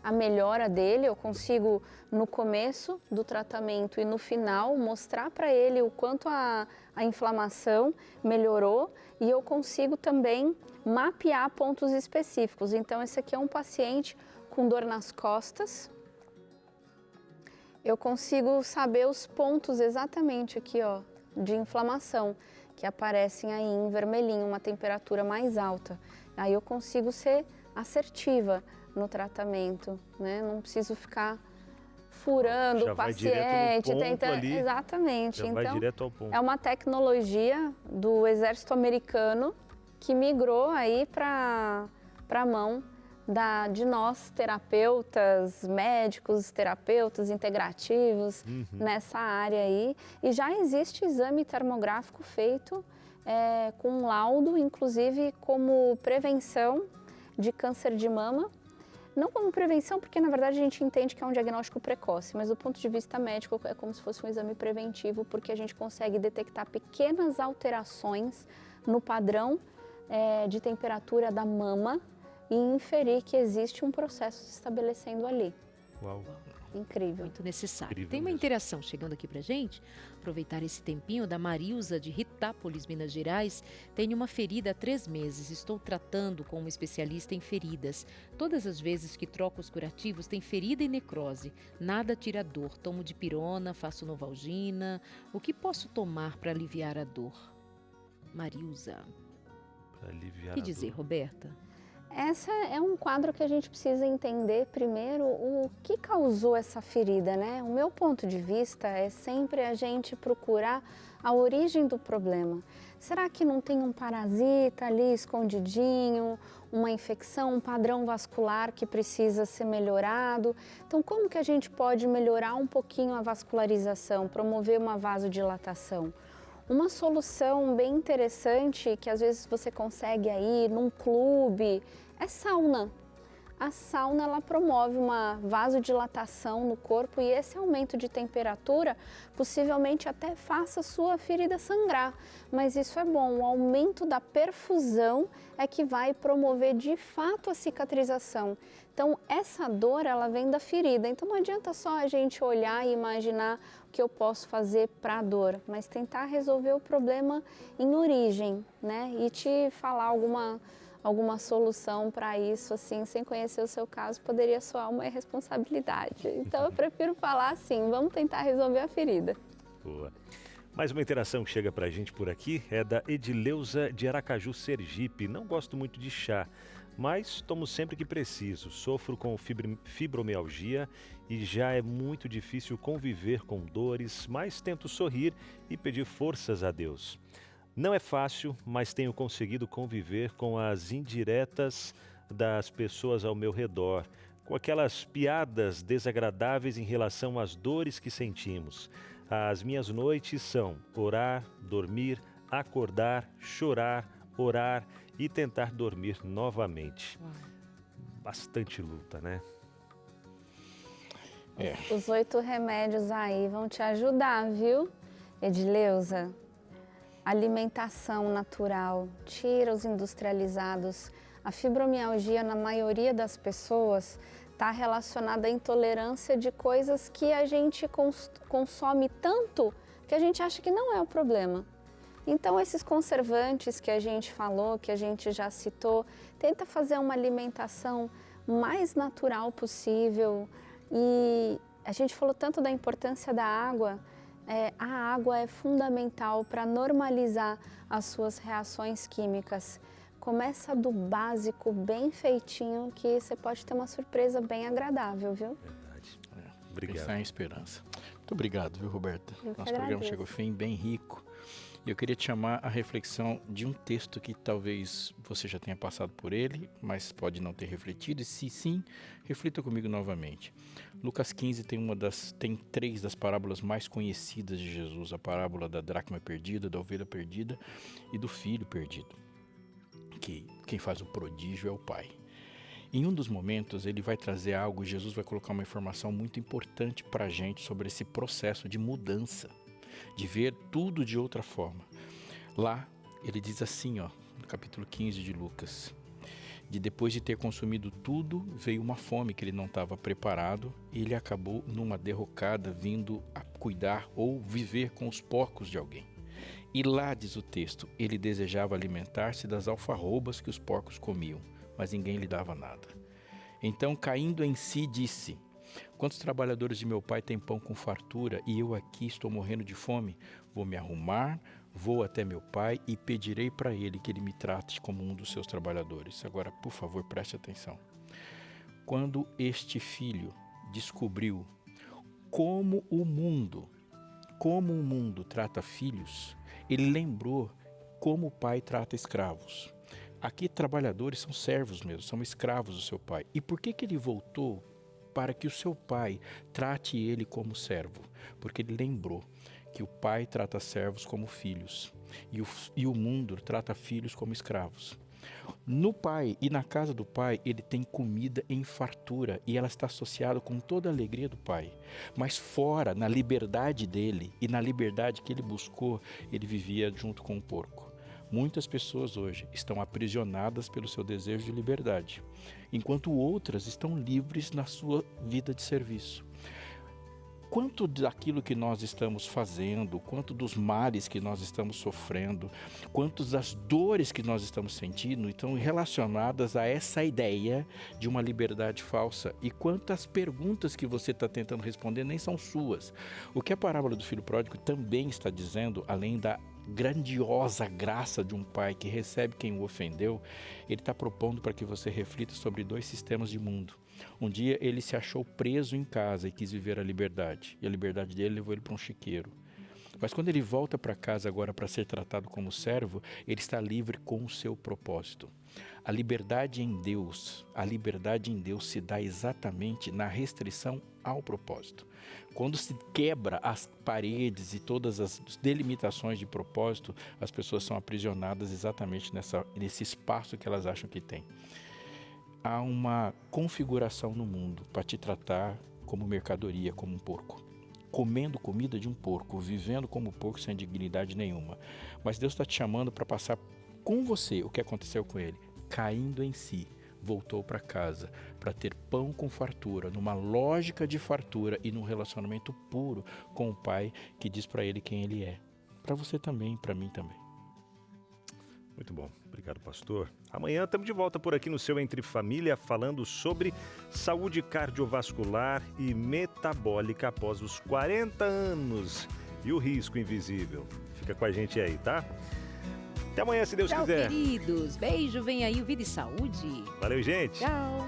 a melhora dele. Eu consigo, no começo do tratamento e no final, mostrar para ele o quanto a inflamação melhorou e eu consigo também mapear pontos específicos. Então, esse aqui é um paciente com dor nas costas. Eu consigo saber os pontos exatamente aqui, ó, de inflamação, que aparecem aí em vermelhinho, uma temperatura mais alta. Aí eu consigo ser assertiva no tratamento, né? Não preciso ficar furando o paciente, tentando. Ali, exatamente. já então, vai direto ao ponto. É uma tecnologia do Exército Americano que migrou aí para a mão de nós, terapeutas, médicos, terapeutas integrativos, nessa área aí. E já existe exame termográfico feito com laudo, inclusive como prevenção de câncer de mama. Não como prevenção, porque na verdade a gente entende que é um diagnóstico precoce, mas do ponto de vista médico é como se fosse um exame preventivo, porque a gente consegue detectar pequenas alterações no padrão de temperatura da mama e inferir que existe um processo se estabelecendo ali. Uau. Incrível. Muito necessário. Incrível Tem uma mesmo. interação chegando aqui pra gente. Aproveitar esse tempinho da Marilza de Ritápolis, Minas Gerais. Tenho uma ferida há 3 meses. Estou tratando com uma especialista em feridas. Todas as vezes que troco os curativos tem ferida e necrose. Nada tira a dor. Tomo dipirona, faço novalgina. O que posso tomar para aliviar a dor? Marilza. Pra aliviar O que a dizer, dor. Roberta? Essa é um quadro que a gente precisa entender primeiro o que causou essa ferida, né? O meu ponto de vista é sempre a gente procurar a origem do problema. Será que não tem um parasita ali escondidinho, uma infecção, um padrão vascular que precisa ser melhorado? Então, como que a gente pode melhorar um pouquinho a vascularização, promover uma vasodilatação? Uma solução bem interessante que às vezes você consegue aí num clube é sauna. A sauna ela promove uma vasodilatação no corpo e esse aumento de temperatura possivelmente até faça a sua ferida sangrar. Mas isso é bom, o aumento da perfusão é que vai promover de fato a cicatrização. Então essa dor ela vem da ferida, então não adianta só a gente olhar e imaginar o que eu posso fazer para a dor, mas tentar resolver o problema em origem, né? E te falar alguma solução para isso, assim, sem conhecer o seu caso, poderia soar uma irresponsabilidade. Então eu prefiro falar assim, vamos tentar resolver a ferida. Boa. Mais uma interação que chega pra gente por aqui é da Edileuza de Aracaju, Sergipe. Não gosto muito de chá, mas tomo sempre que preciso. Sofro com fibromialgia e já é muito difícil conviver com dores, mas tento sorrir e pedir forças a Deus. Não é fácil, mas tenho conseguido conviver com as indiretas das pessoas ao meu redor, com aquelas piadas desagradáveis em relação às dores que sentimos. As minhas noites são orar, dormir, acordar, chorar, orar e tentar dormir novamente. Bastante luta, né? Os 8 remédios aí vão te ajudar, viu, Edileuza? Alimentação natural, tira os industrializados. A fibromialgia, na maioria das pessoas, está relacionada à intolerância de coisas que a gente consome tanto que a gente acha que não é o problema. Então, esses conservantes que a gente falou, que a gente já citou, tenta fazer uma alimentação mais natural possível. E a gente falou tanto da importância da água. A água é fundamental para normalizar as suas reações químicas. Começa do básico, bem feitinho, que você pode ter uma surpresa bem agradável, viu? Verdade. Obrigado. Pensar em esperança. Muito obrigado, viu, Roberta? Eu que Nosso programa agradeço. chegou ao fim, bem rico. E eu queria te chamar a reflexão de um texto que talvez você já tenha passado por ele, mas pode não ter refletido. E se sim, reflita comigo novamente. Lucas 15 tem 3 das parábolas mais conhecidas de Jesus. A parábola da dracma perdida, da ovelha perdida e do filho perdido. Que quem faz o prodígio é o pai. Em um dos momentos, ele vai trazer algo, Jesus vai colocar uma informação muito importante para a gente sobre esse processo de mudança, de ver tudo de outra forma. Lá, ele diz assim, no capítulo 15 de Lucas, depois de ter consumido tudo, veio uma fome que ele não estava preparado e ele acabou numa derrocada vindo a cuidar ou viver com os porcos de alguém. E lá, diz o texto, ele desejava alimentar-se das alfarrobas que os porcos comiam, mas ninguém lhe dava nada. Então, caindo em si, disse: quantos trabalhadores de meu pai têm pão com fartura e eu aqui estou morrendo de fome? Vou me arrumar, vou até meu pai e pedirei para ele que ele me trate como um dos seus trabalhadores. Agora, por favor, preste atenção. Quando este filho descobriu como o mundo trata filhos, ele lembrou como o pai trata escravos. Aqui trabalhadores são servos mesmo, são escravos do seu pai. E por que ele voltou? Para que o seu pai trate ele como servo. Porque ele lembrou que o pai trata servos como filhos e o mundo trata filhos como escravos. No pai e na casa do pai, ele tem comida em fartura e ela está associada com toda a alegria do pai. Mas fora, na liberdade dele e na liberdade que ele buscou, ele vivia junto com o porco. Muitas pessoas hoje estão aprisionadas pelo seu desejo de liberdade, enquanto outras estão livres na sua vida de serviço. Quanto daquilo que nós estamos fazendo, quanto dos males que nós estamos sofrendo, quantas das dores que nós estamos sentindo estão relacionadas a essa ideia de uma liberdade falsa, e quantas perguntas que você está tentando responder nem são suas. O que a parábola do filho pródigo também está dizendo, além da grandiosa graça de um pai que recebe quem o ofendeu, ele está propondo para que você reflita sobre 2 sistemas de mundo. Um dia ele se achou preso em casa e quis viver a liberdade, e a liberdade dele levou ele para um chiqueiro. Mas quando ele volta para casa agora para ser tratado como servo, ele está livre com o seu propósito. A liberdade em Deus se dá exatamente na restrição ao propósito. Quando se quebra as paredes e todas as delimitações de propósito, as pessoas são aprisionadas exatamente nesse espaço que elas acham que têm. Há uma configuração no mundo para te tratar como mercadoria, como um porco. Comendo comida de um porco, vivendo como porco sem dignidade nenhuma. Mas Deus está te chamando para passar com você o que aconteceu com ele. Caindo em si, voltou para casa para ter pão com fartura, numa lógica de fartura e num relacionamento puro com o Pai que diz para ele quem ele é. Para você também, para mim também. Muito bom. Obrigado, pastor. Amanhã estamos de volta por aqui no seu Entre Família, falando sobre saúde cardiovascular e metabólica após os 40 anos e o risco invisível. Fica com a gente aí, tá? Até amanhã, se Deus quiser. Tchau, queridos. Beijo, vem aí o Vida e Saúde. Valeu, gente. Tchau.